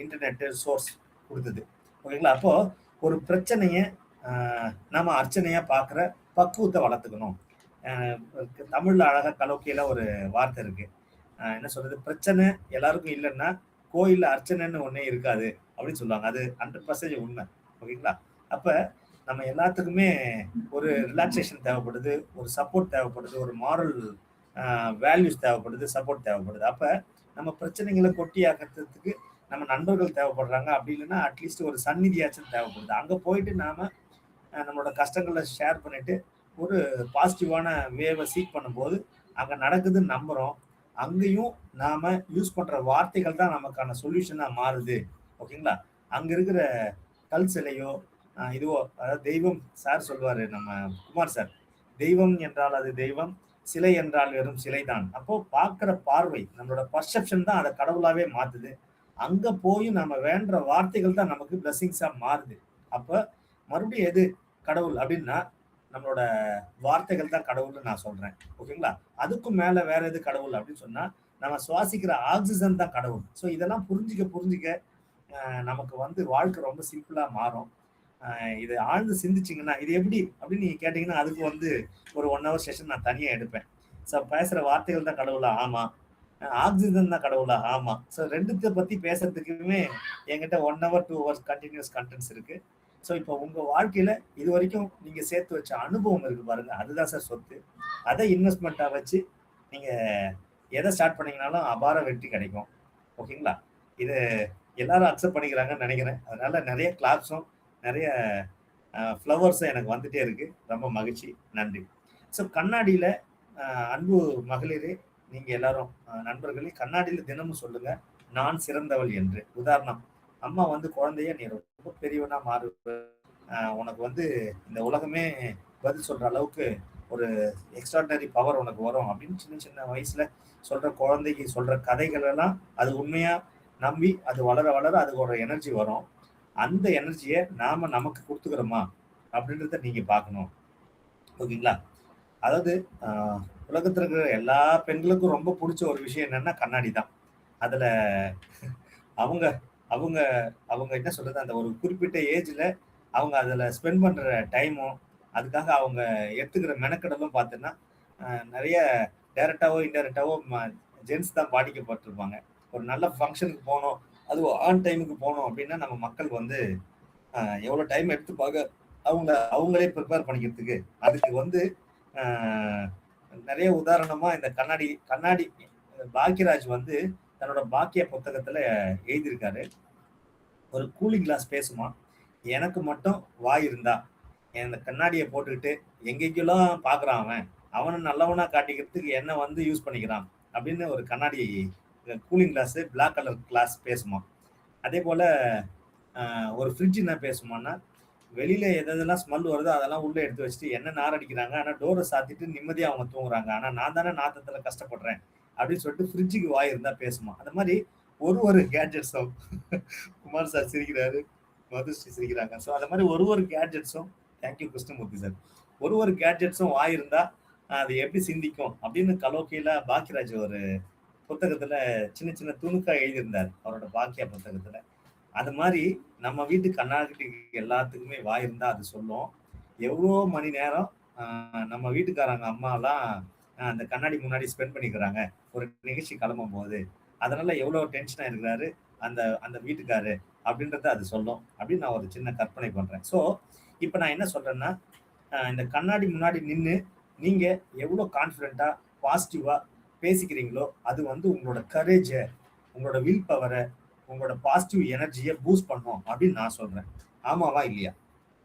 இன்டர்நெட்டு சோர்ஸ் கொடுத்தது. ஓகேங்களா? அப்போது ஒரு பிரச்சனையை நம்ம அர்ச்சனையாக பார்க்குற பக்குவத்தை வளர்த்துக்கணும். தமிழில் அழகாக கலோக்கியில் ஒரு வார்த்தை இருக்குது, என்ன சொல்கிறது, பிரச்சனை எல்லாருக்கும் இல்லைன்னா கோயிலில் அர்ச்சனைன்னு ஒன்றே இருக்காது அப்படின்னு சொல்லுவாங்க. அது 100% உண்மை. ஓகேங்களா? அப்போ நம்ம எல்லாத்துக்குமே ஒரு ரிலாக்ஸேஷன் தேவைப்படுது, ஒரு சப்போர்ட் தேவைப்படுது, ஒரு மாரல் வேல்யூஸ் தேவைப்படுது, சப்போர்ட் தேவைப்படுது. அப்போ நம்ம பிரச்சனைகளை கொட்டி ஆக்கிறதுக்கு நம்ம நண்பர்கள் தேவைப்படுறாங்க. அப்படி இல்லைன்னா அட்லீஸ்ட் ஒரு சந்நிதியாச்சும் தேவைப்படுது. அங்கே போயிட்டு நாம் நம்மளோட கஷ்டங்களை ஷேர் பண்ணிட்டு ஒரு பாசிட்டிவான வேவை சீக் பண்ணும்போது அங்கே நடக்குதுன்னு நம்புகிறோம். அங்கேயும் நாம் யூஸ் பண்ணுற வார்த்தைகள் தான் நமக்கான சொல்யூஷனாக மாறுது. ஓகேங்களா? அங்கே இருக்கிற கல் சிலையோ இதுவோ, அதாவது தெய்வம் சார் சொல்லுவார் நம்ம குமார் சார், தெய்வம் என்றால் அது தெய்வம், சிலை என்றால் வெறும் சிலை தான். அப்போது பார்க்குற பார்வை, நம்மளோட பர்செப்ஷன் தான் அதை கடவுளாகவே மாற்றுது. அங்கே போய் நம்ம வேண்ட வார்த்தைகள் தான் நமக்கு பிளஸ்ஸிங்ஸாக மாறுது. அப்போ மறுபடியும் எது கடவுள் அப்படின்னா நம்மளோட வார்த்தைகள் தான் கடவுள்னு நான் சொல்றேன். ஓகேங்களா? அதுக்கும் மேல வேற எது கடவுள் அப்படின்னு சொன்னா, நம்ம சுவாசிக்கிற ஆக்ஸிஜன் தான் கடவுள். ஸோ இதெல்லாம் புரிஞ்சுக்க நமக்கு வந்து வாழ்க்கை ரொம்ப சிம்பிளா மாறும். இதை ஆழ்ந்து சிந்திச்சிங்கன்னா இது எப்படி அப்படின்னு நீங்க கேட்டீங்கன்னா அதுக்கு வந்து ஒரு 1 hour செஷன் நான் தனியா எடுப்பேன். ஸோ பேசுற வார்த்தைகள் தான் கடவுளா? ஆமா. ஆக்சிஜன் தான் கடவுளா? ஆமா. ஸோ ரெண்டுத்தை பத்தி பேசுறதுக்குமே என்கிட்ட 1 hour 2 hours கண்டினியூஸ் கண்டென்ட்ஸ் இருக்கு. ஸோ இப்போ உங்க வாழ்க்கையில இது வரைக்கும் நீங்க சேர்த்து வச்ச அனுபவம் இருக்கு பாருங்க, அதுதான் சார் சொத்து. அதை இன்வெஸ்ட்மெண்ட்டா வச்சு நீங்க எதை ஸ்டார்ட் பண்ணீங்கனாலும் அபார வெற்றி கிடைக்கும். ஓகேங்களா? இது எல்லாரும் அக்செப்ட் பண்ணிக்கிறாங்கன்னு நினைக்கிறேன். அதனால நிறைய கிளாப்ஸும் நிறைய ஃப்ளவர்ஸும் எனக்கு வந்துட்டே இருக்கு. ரொம்ப மகிழ்ச்சி. நன்றி. ஸோ கண்ணாடியில அன்பு மகளிரே, நீங்க எல்லாரும் நண்பர்களே, கண்ணாடியில தினமும் சொல்லுங்க, நான் சிறந்தவள் என்று. உதாரணம், அம்மா வந்து குழந்தைய நீ ரொம்ப பெரியவனா மாறு, உனக்கு வந்து இந்த உலகமே பதில் சொல்ற அளவுக்கு ஒரு எக்ஸ்ட்ராடினரி பவர் உனக்கு வரும் அப்படின்னு சின்ன சின்ன வயசுல சொல்ற குழந்தைக்கு சொல்ற கதைகள் எல்லாம் அது உண்மையா நம்பி அது வளர வளர அதுக்கு ஒரு எனர்ஜி வரும். அந்த எனர்ஜியை நாம நமக்கு கொடுத்துக்கிறோமா அப்படின்றத நீங்க பார்க்கணும். ஓகேங்களா? அதாவது உலகத்துல இருக்கிற எல்லா பெண்களுக்கும் ரொம்ப பிடிச்ச ஒரு விஷயம் என்னன்னா கண்ணாடி தான். அதுல அவங்க அவங்க அவங்க என்ன சொல்றது, அந்த ஒரு குறிப்பிட்ட ஏஜ்ல அவங்க அதுல ஸ்பெண்ட் பண்ற டைமும் அதுக்காக அவங்க எடுத்துக்கிற மெனக்கடலும் பார்த்தீங்கன்னா நிறைய டைரக்டாவோ இன்டைரக்டாவோ ஜென்ஸ் தான் பாதிக்கப்பட்டிருப்பாங்க. ஒரு நல்ல ஃபங்க்ஷனுக்கு போகணும், அதுவும் ஆன் டைமுக்கு போகணும் அப்படின்னா நம்ம மக்கள் வந்து எவ்வளோ டைம் எடுத்துப்பாங்க அவங்களே ப்ரிப்பேர் பண்ணிக்கிறதுக்கு. அதுக்கு வந்து நிறைய உதாரணமா இந்த கண்ணாடி பாக்யராஜ் வந்து தன்னோட பாக்கிய புத்தகத்துல எழுதியிருக்காரு. ஒரு கூலிங் கிளாஸ் பேசுமா, எனக்கு மட்டும் வாய் இருந்தா இந்த கண்ணாடியை போட்டுக்கிட்டு எங்கெங்கெல்லாம் பாக்குறான் அவனை நல்லவனா காட்டிக்கிறதுக்கு என்ன வந்து யூஸ் பண்ணிக்கிறான் அப்படின்னு ஒரு கண்ணாடி cooling glass black colour glass பேசுமா. அதே போல ஒரு ஃப்ரிட்ஜ் என்ன பேசுமான்னா, வெளியில எதெல்லாம் ஸ்மெல் வருதோ அதெல்லாம் உள்ள எடுத்து வச்சுட்டு என்ன நார் அடிக்கிறாங்க, ஆனா டோரை சாத்திட்டு நிம்மதியா அவங்க தூங்குறாங்க, ஆனா நான் தானே நாத்தத்துல கஷ்டப்படுறேன் அப்படின்னு சொல்லிட்டு ஃப்ரிட்ஜுக்கு வாய் இருந்தா பேசுமா. அந்த மாதிரி ஒரு கேட்ஜெட்ஸும் குமார் சார் சிரிக்கிறாரு, மதுஸ்ரீ சிரிக்கிறாங்க. ஸோ அந்த மாதிரி ஒரு கேட்ஜெட்ஸும், தேங்க்யூ கிருஷ்ணமூர்த்தி சார், ஒரு கேட்ஜெட்ஸும் வாய் இருந்தா அது எப்படி சிந்திக்கும் அப்படின்னு கலோக்கியில பாக்கியராஜ் ஒரு புத்தகத்துல சின்ன சின்ன துணுக்கா எழுதியிருந்தார் அவரோட பாக்கியா புத்தகத்துல. அது மாதிரி நம்ம வீட்டு கண்ணாடி எல்லாத்துக்குமே வாய் இருந்தா அது சொல்லும். எவ்வளோ மணி நேரம் நம்ம வீட்டுக்காரங்க அம்மாலாம் அந்த கண்ணாடி முன்னாடி ஸ்பெண்ட் பண்ணிக்கிறாங்க ஒரு நிகழ்ச்சி கிளம்பும் போது, அதனால எவ்வளவு டென்ஷனா இருக்கிறாரு அந்த அந்த வீட்டுக்காரு அப்படின்றத அது சொல்லும் அப்படின்னு நான் ஒரு சின்ன கற்பனை பண்றேன். ஸோ இப்போ நான் என்ன சொல்றேன்னா, இந்த கண்ணாடி முன்னாடி நின்று நீங்க எவ்வளவு கான்ஃபிடென்ட்டா பாசிட்டிவா பேசிக்கிறீங்களோ அது வந்து உங்களோட கரேஜை, உங்களோட வில் பவரை, உங்களோட பாசிட்டிவ் எனர்ஜியை பூஸ்ட் பண்ணும் அப்படின்னு நான் சொல்றேன். ஆமாவா இல்லையா?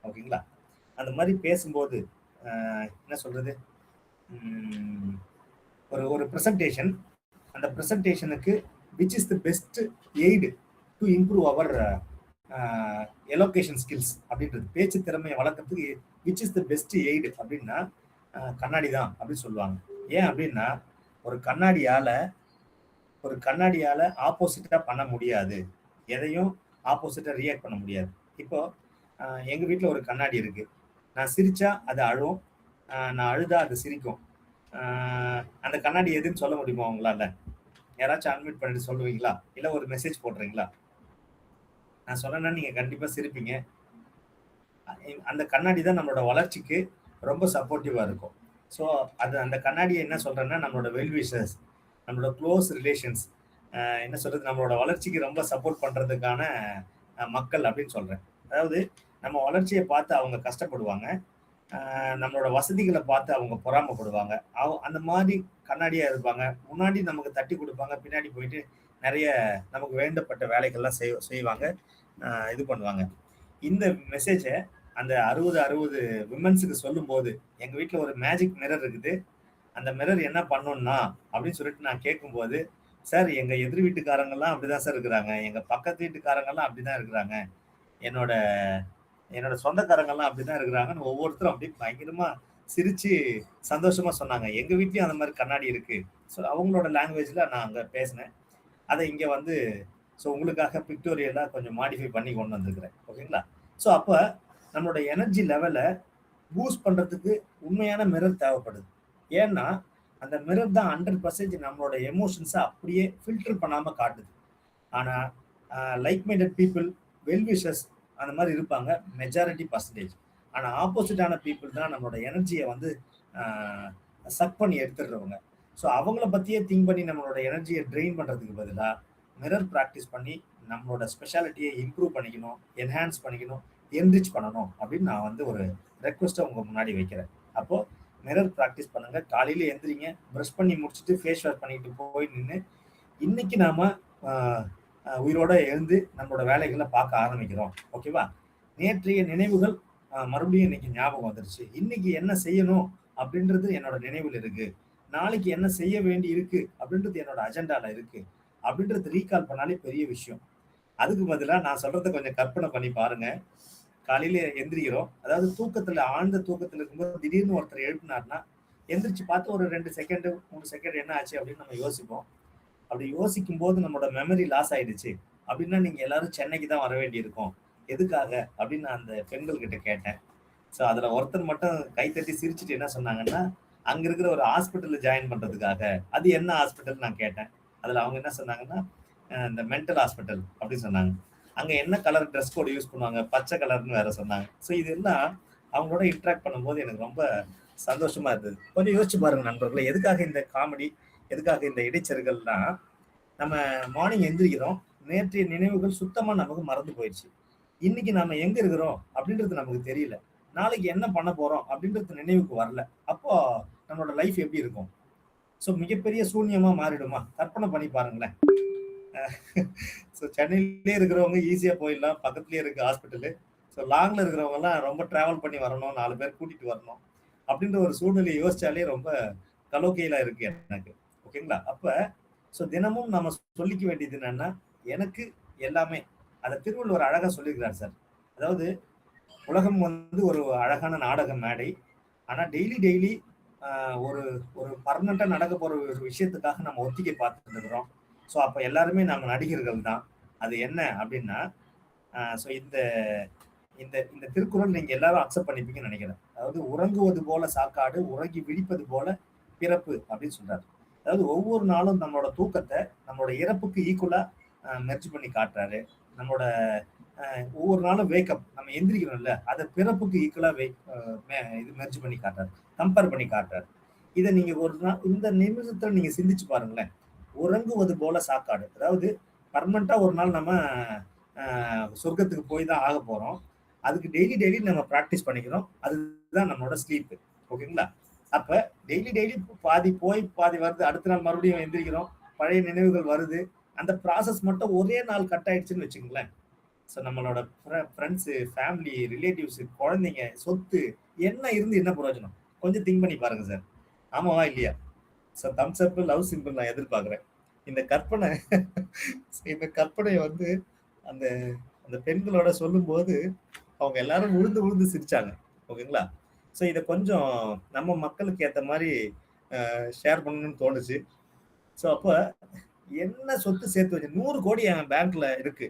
ஓகேங்களா? அந்த மாதிரி பேசும்போது என்ன சொல்றது, ஒரு ப்ரெசன்டேஷன், அந்த ப்ரெசன்டேஷனுக்கு which is the best aid to improve our elocution skills அப்படின்றது, பேச்சு திறமையை வளர்க்கறதுக்கு which is the best aid அப்படின்னா கண்ணாடி தான் அப்படின்னு சொல்லுவாங்க. ஏன் அப்படின்னா ஒரு கண்ணாடியால ஆப்போசிட்டா பண்ண முடியாது, எதையும் ஆப்போசிட்டா ரியாக்ட் பண்ண முடியாது. இப்போ எங்க வீட்டுல ஒரு கண்ணாடி இருக்கு, நான் சிரிச்சா அது அழுவும், நான் அழுதா அது சிரிக்கும். அந்த கண்ணாடி எதுன்னு சொல்ல முடியுமா உங்களால? யாராச்சும் அன்மியூட் பண்ணிட்டு சொல்லுவீங்களா, இல்ல ஒரு மெசேஜ் போடுறீங்களா? நான் சொன்னேன்னா நீங்க கண்டிப்பா சிரிப்பீங்க. அந்த கண்ணாடி தான் நம்மளோட வளர்ச்சிக்கு ரொம்ப சப்போர்ட்டிவா இருக்கும். ஸோ அது அந்த கண்ணாடியை என்ன சொல்றேன்னா நம்மளோட வெல்விஷர்ஸ், நம்மளோட க்ளோஸ் ரிலேஷன்ஸ், என்ன சொல்றது, நம்மளோட வளர்ச்சிக்கு ரொம்ப சப்போர்ட் பண்றதுக்கான மக்கள் அப்படின்னு சொல்றேன். அதாவது நம்ம வளர்ச்சியை பார்த்து அவங்க கஷ்டப்படுவாங்க, நம்மளோட வசதிகளை பார்த்து அவங்க பொறாமப்படுவாங்க. அந்த மாதிரி கண்ணாடியா இருப்பாங்க. முன்னாடி நமக்கு தட்டி கொடுப்பாங்க, பின்னாடி போயிட்டு நிறைய நமக்கு வேண்டப்பட்ட வேலைகள்லாம் செய்வாங்க, இது பண்ணுவாங்க. இந்த மெசேஜை அந்த 60 விமன்ஸுக்கு சொல்லும் போது, எங்க வீட்டுல ஒரு மேஜிக் மிரர் இருக்குது, அந்த மிரர் என்ன பண்ணும்னா அப்படின்னு சொல்லிட்டு நான் கேட்கும்போது, சார் எங்க எதிர் வீட்டுக்காரங்கெல்லாம் அப்படிதான் சார் இருக்கிறாங்க, எங்க பக்கத்து வீட்டுக்காரங்கெல்லாம் அப்படிதான் இருக்கிறாங்க, என்னோட சொந்தக்காரங்கெல்லாம் அப்படிதான் இருக்கிறாங்கன்னு ஒவ்வொருத்தரும் அப்படியே பயங்கரமா சிரிச்சு சந்தோஷமா சொன்னாங்க. எங்க வீட்லயும் அந்த மாதிரி கண்ணாடி இருக்கு. ஸோ அவங்களோட லாங்குவேஜ்ல நான் அங்க பேசினேன். அதை இங்க வந்து ஸோ உங்களுக்காக பிக்டோரியலா கொஞ்சம் மாடிஃபை பண்ணி கொண்டு வந்திருக்கிறேன். ஓகேங்களா? ஸோ அப்ப நம்மளோட எனர்ஜி லெவலை பூஸ்ட் பண்றதுக்கு உண்மையான மிரர் தேவைப்படுது. ஏன்னா அந்த மிரர் தான் 100% நம்மளோட எமோஷன்ஸை அப்படியே ஃபில்டர் பண்ணாம காட்டுது. ஆனா like minded people, well wishes அந்த மாதிரி இருப்பாங்க மெஜாரிட்டி பர்சன்டேஜ். ஆனா ஆப்போசிட்டான பீப்புள் தான் நம்மளோட எனர்ஜியை வந்து சக் பண்ணி எடுத்துடுறவங்க. ஸோ அவங்கள பத்தியே திங்க் பண்ணி நம்மளோட எனர்ஜியை ட்ரெயின் பண்றதுக்கு பதிலாக மிரர் ப்ராக்டிஸ் பண்ணி நம்மளோட ஸ்பெஷாலிட்டியை இம்ப்ரூவ் பண்ணிக்கணும், என்ஹான்ஸ் பண்ணிக்கணும், என்ரிச் பண்ணணும் அப்படின்னு நான் வந்து ஒரு ரெக்வஸ்ட்டை உங்க முன்னாடி வைக்கிறேன். அப்போ மிரர் ப்ராக்டிஸ் பண்ணுங்க. காலையில எந்திரிங்க, ப்ரஷ் பண்ணி முடிச்சுட்டு ஃபேஸ் வாஷ் பண்ணிட்டு போய் நின்று இன்னைக்கு நாம உயிரோட எழுந்து நம்மளோட வேலைகளை பார்க்க ஆரம்பிக்கிறோம். ஓகேவா? நேற்றைய நினைவுகள் மறுபடியும் இன்னைக்கு ஞாபகம் வந்துருச்சு. இன்னைக்கு என்ன செய்யணும் அப்படின்றது என்னோட நினைவில் இருக்கு. நாளைக்கு என்ன செய்ய வேண்டி இருக்கு அப்படின்றது என்னோட அஜெண்டால இருக்கு அப்படின்றது ரீகால் பண்ணாலே பெரிய விஷயம். அதுக்கு பதிலாக நான் சொல்றதை கொஞ்சம் கற்பனை பண்ணி பாருங்க. காலையில எந்திரிக்கிறோம், அதாவது தூக்கத்துல ஆழ்ந்த தூக்கத்துல இருக்கும்போது திடீர்னு ஒருத்தர் எழுப்பினார்னா எந்திரிச்சு பார்த்து ஒரு 2 செகண்ட் 3 செகண்ட் என்ன ஆச்சு அப்படின்னு நம்ம யோசிப்போம். அப்படி யோசிக்கும் போது நம்மளோட மெமரி லாஸ் ஆயிடுச்சு அப்படின்னா நீங்க எல்லாரும் சென்னைக்கு தான் வர வேண்டி இருக்கும். எதுக்காக அப்படின்னு நான் அந்த பெண்கள் கிட்ட கேட்டேன். ஸோ அதுல ஒருத்தர் மட்டும் கைத்தட்டி சிரிச்சுட்டு என்ன சொன்னாங்கன்னா, அங்க இருக்கிற ஒரு ஹாஸ்பிட்டல்ல ஜாயின் பண்றதுக்காக. அது என்ன ஹாஸ்பிட்டல் நான் கேட்டேன். அதுல அவங்க என்ன சொன்னாங்கன்னா, இந்த மென்டல் ஹாஸ்பிட்டல் அப்படின்னு சொன்னாங்க. அங்க என்ன கலர் ட்ரெஸ் கோட் யூஸ் பண்ணுவாங்க, பச்சை கலர்னு வேற சொன்னாங்க. ஸோ இதெல்லாம் அவங்களோட இன்ட்ராக்ட் பண்ணும்போது எனக்கு ரொம்ப சந்தோஷமா இருந்தது. கொஞ்சம் யோசிச்சு பாருங்க நண்பர்களே, எதுக்காக இந்த காமெடி, எதுக்காக இந்த இடைச்சல்கள்னா, நம்ம மார்னிங் எந்திரிக்கிறோம், நேற்றைய நினைவுகள் சுத்தமா நமக்கு மறந்து போயிடுச்சு. இன்னைக்கு நாம எங்க இருக்கிறோம் அப்படின்றது நமக்கு தெரியல. நாளைக்கு என்ன பண்ண போறோம் அப்படின்றது நினைவுக்கு வரல. அப்போ நம்மளோட லைஃப் எப்படி இருக்கும்? ஸோ மிகப்பெரிய சூன்யமா மாறிடுமா? கற்பனை பண்ணி பாருங்களேன். ஸோ சென்னையிலே இருக்கிறவங்க ஈஸியா போயிடலாம், பக்கத்துலயே இருக்கு ஹாஸ்பிட்டலு. ஸோ லாங்ல இருக்கிறவங்க எல்லாம் ரொம்ப டிராவல் பண்ணி வரணும், 4 பேர் கூட்டிட்டு வரணும் அப்படின்ற ஒரு சூழ்நிலையை யோசிச்சாலே ரொம்ப கலோக்கையில இருக்கு எனக்கு. ஓகேங்களா? அப்ப ஸோ தினமும் நம்ம சொல்லிக்க வேண்டியது என்னன்னா, எனக்கு எல்லாமே. அதை திருவள்ளுவர் அழகா சொல்லியிருக்கிறார் சார். அதாவது உலகம் வந்து ஒரு அழகான நாடக மேடை. ஆனா டெய்லி ஒரு ஒரு பர்மனண்டா நடக்க போற ஒரு விஷயத்துக்காக நம்ம ஒத்திகை பார்த்துட்டு இருக்கிறோம். ஸோ அப்ப எல்லாருமே நம்ம நடிகர்கள் தான். அது என்ன அப்படின்னா, ஸோ இந்த இந்த இந்த திருக்குறள் நீங்க எல்லாரும் அக்செப்ட் பண்ணிப்பீங்கன்னு நினைக்கிறேன். அதாவது உறங்குவது போல சாக்காடு, உறங்கி விழிப்பது போல பிறப்பு அப்படின்னு சொல்றாரு. அதாவது ஒவ்வொரு நாளும் நம்மளோட தூக்கத்தை நம்மளோட இறப்புக்கு ஈக்குவலா மெர்ஜ் பண்ணி காட்டுறாரு. நம்மளோட ஒவ்வொரு நாளும் வேக்கப் நம்ம எந்திரிக்கிறோம்ல, அதை பிறப்புக்கு ஈக்குவலா இது மெர்ஜ் பண்ணி காட்டுறாரு, கம்பேர் பண்ணி காட்டுறாரு. இதை நீங்க ஒரு நாள் இந்த நிமிஷத்துல நீங்க சிந்திச்சு பாருங்களேன். உறங்குவது போல சாக்காடு, அதாவது பர்மனண்டா ஒரு நாள் நம்ம சொர்க்கத்துக்கு போய் தான் ஆக போறோம். அதுக்கு டெய்லி நம்ம ப்ராக்டிஸ் பண்ணிக்கிறோம். அதுதான் நம்மளோட ஸ்லீப். ஓகேங்களா? அப்ப டெய்லி பாதி போய் பாதி வருது, அடுத்த நாள் மறுபடியும் எந்திரிக்கிறோம், பழைய நினைவுகள் வருது. அந்த ப்ராசஸ் மட்டும் ஒரே நாள் கட் ஆயிடுச்சுன்னு வச்சுங்களேன். ஸோ நம்மளோட ஃப்ரெண்ட்ஸு, ஃபேமிலி, ரிலேட்டிவ்ஸ், குழந்தைங்க, சொத்து என்ன இருந்து என்ன பிரயோஜனம்? கொஞ்சம் திங்க் பண்ணி பாருங்க சார். ஆமாவா இல்லையா? ஸோ தம்ஸ் அப், லவ் சிம்பிள் நான் எதிர்பார்க்குறேன். இந்த கற்பனை வந்து அந்த அந்த பெண்களோட சொல்லும்போது அவங்க எல்லாரும் விழுந்து சிரிச்சாங்க. ஓகேங்களா? ஸோ இதை கொஞ்சம் நம்ம மக்களுக்கு ஏற்ற மாதிரி ஷேர் பண்ணணும்னு தோணுச்சு. ஸோ அப்போ என்ன சொத்து சேர்த்து வச்சு 100 கோடி என் பேங்க்ல இருக்கு.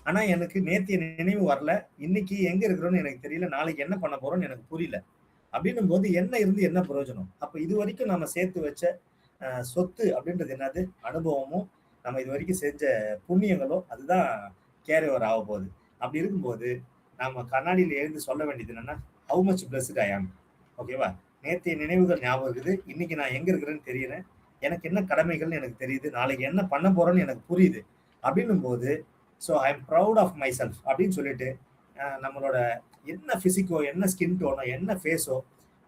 ஆனா எனக்கு நேத்திய நினைவு வரல, இன்னைக்கு எங்க இருக்கிறோன்னு எனக்கு தெரியல, நாளைக்கு என்ன பண்ண போறோம்னு எனக்கு புரியல. அப்படின்னும் போது என்ன இருந்து என்ன பிரயோஜனம்? அப்ப இது வரைக்கும் நம்ம சேர்த்து வச்ச சொத்து அப்படின்றது என்னது? அனுபவமும் நம்ம இது வரைக்கும் செஞ்ச புண்ணியங்களோ அதுதான் கேரி ஓவர் ஆக போகுது. அப்படி இருக்கும்போது நாம கண்ணாடியில் எழுந்து சொல்ல வேண்டியது என்னன்னா, ஹவு மச் பிளஸ்ட் ஐ ஆம். ஓகேவா? நேற்றைய நினைவுகள் ஞாபகம் இருக்குது, இன்னைக்கு நான் எங்க இருக்கிறேன்னு தெரியறேன், எனக்கு என்ன கடமைகள்னு எனக்கு தெரியுது, நாளைக்கு என்ன பண்ண போறேன்னு எனக்கு புரியுது. அப்படின்னும் போது so I am proud of myself அப்படின்னு சொல்லிட்டு நம்மளோட என்ன பிசிக்கோ, என்ன ஸ்கின் டோனோ, என்ன ஃபேஸோ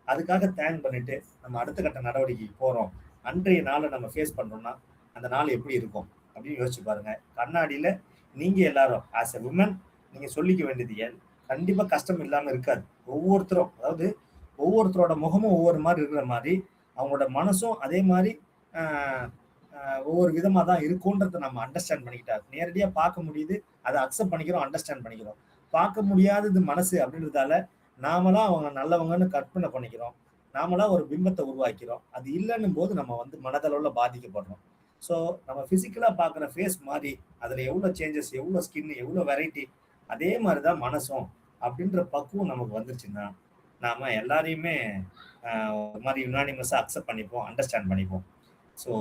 அதுக்காக தேங்க் பண்ணிட்டு நம்ம அடுத்த கட்ட நடவடிக்கைக்கு போறோம். அன்றைய நாளை நம்ம ஃபேஸ் பண்றோம்னா அந்த நாள் எப்படி இருக்கும் அப்படின்னு யோசிச்சு பாருங்க. கண்ணாடியில நீங்க எல்லாரும் ஆஸ் எ விமன் நீங்க சொல்லிக்க வேண்டியது கண்டிப்பா கஷ்டம் இல்லாம இருக்காது. ஒவ்வொருத்தரும், அதாவது ஒவ்வொருத்தரோட முகமும் ஒவ்வொரு மாதிரி இருக்கிற மாதிரி அவங்களோட மனசும் அதே மாதிரி ஒவ்வொரு விதமா தான் இருக்கும்ன்றத நம்ம அண்டர்ஸ்டாண்ட் பண்ணிக்கிட்டா நேரடியா பார்க்க முடியுது, அதை அக்செப்ட் பண்ணிக்கிறோம், அண்டர்ஸ்டாண்ட் பண்ணிக்கிறோம். பார்க்க முடியாதது மனசு அப்படின்றதால நாமளா அவங்க நல்லவங்கன்னு கற்பனை பண்ணிக்கிறோம், நாமளா ஒரு பிம்பத்தை உருவாக்கிறோம். அது இல்லைன்னும் போது நம்ம வந்து மனதளவுல பாதிக்கப்படுறோம். ஸோ நம்ம பிசிக்கலா பார்க்குற ஃபேஸ் மாதிரி அதுல எவ்வளவு சேஞ்சஸ், எவ்வளவு ஸ்கின், எவ்வளவு வெரைட்டி, அதே மாதிரிதான் மனசும் அப்படின்ற பக்குவம் நமக்கு வந்துருச்சுன்னா நாம எல்லாரையுமே ஒரு மாதிரி யுனானிமஸாக அக்செப்ட் பண்ணிப்போம், அண்டர்ஸ்டாண்ட் பண்ணிப்போம். ஸோ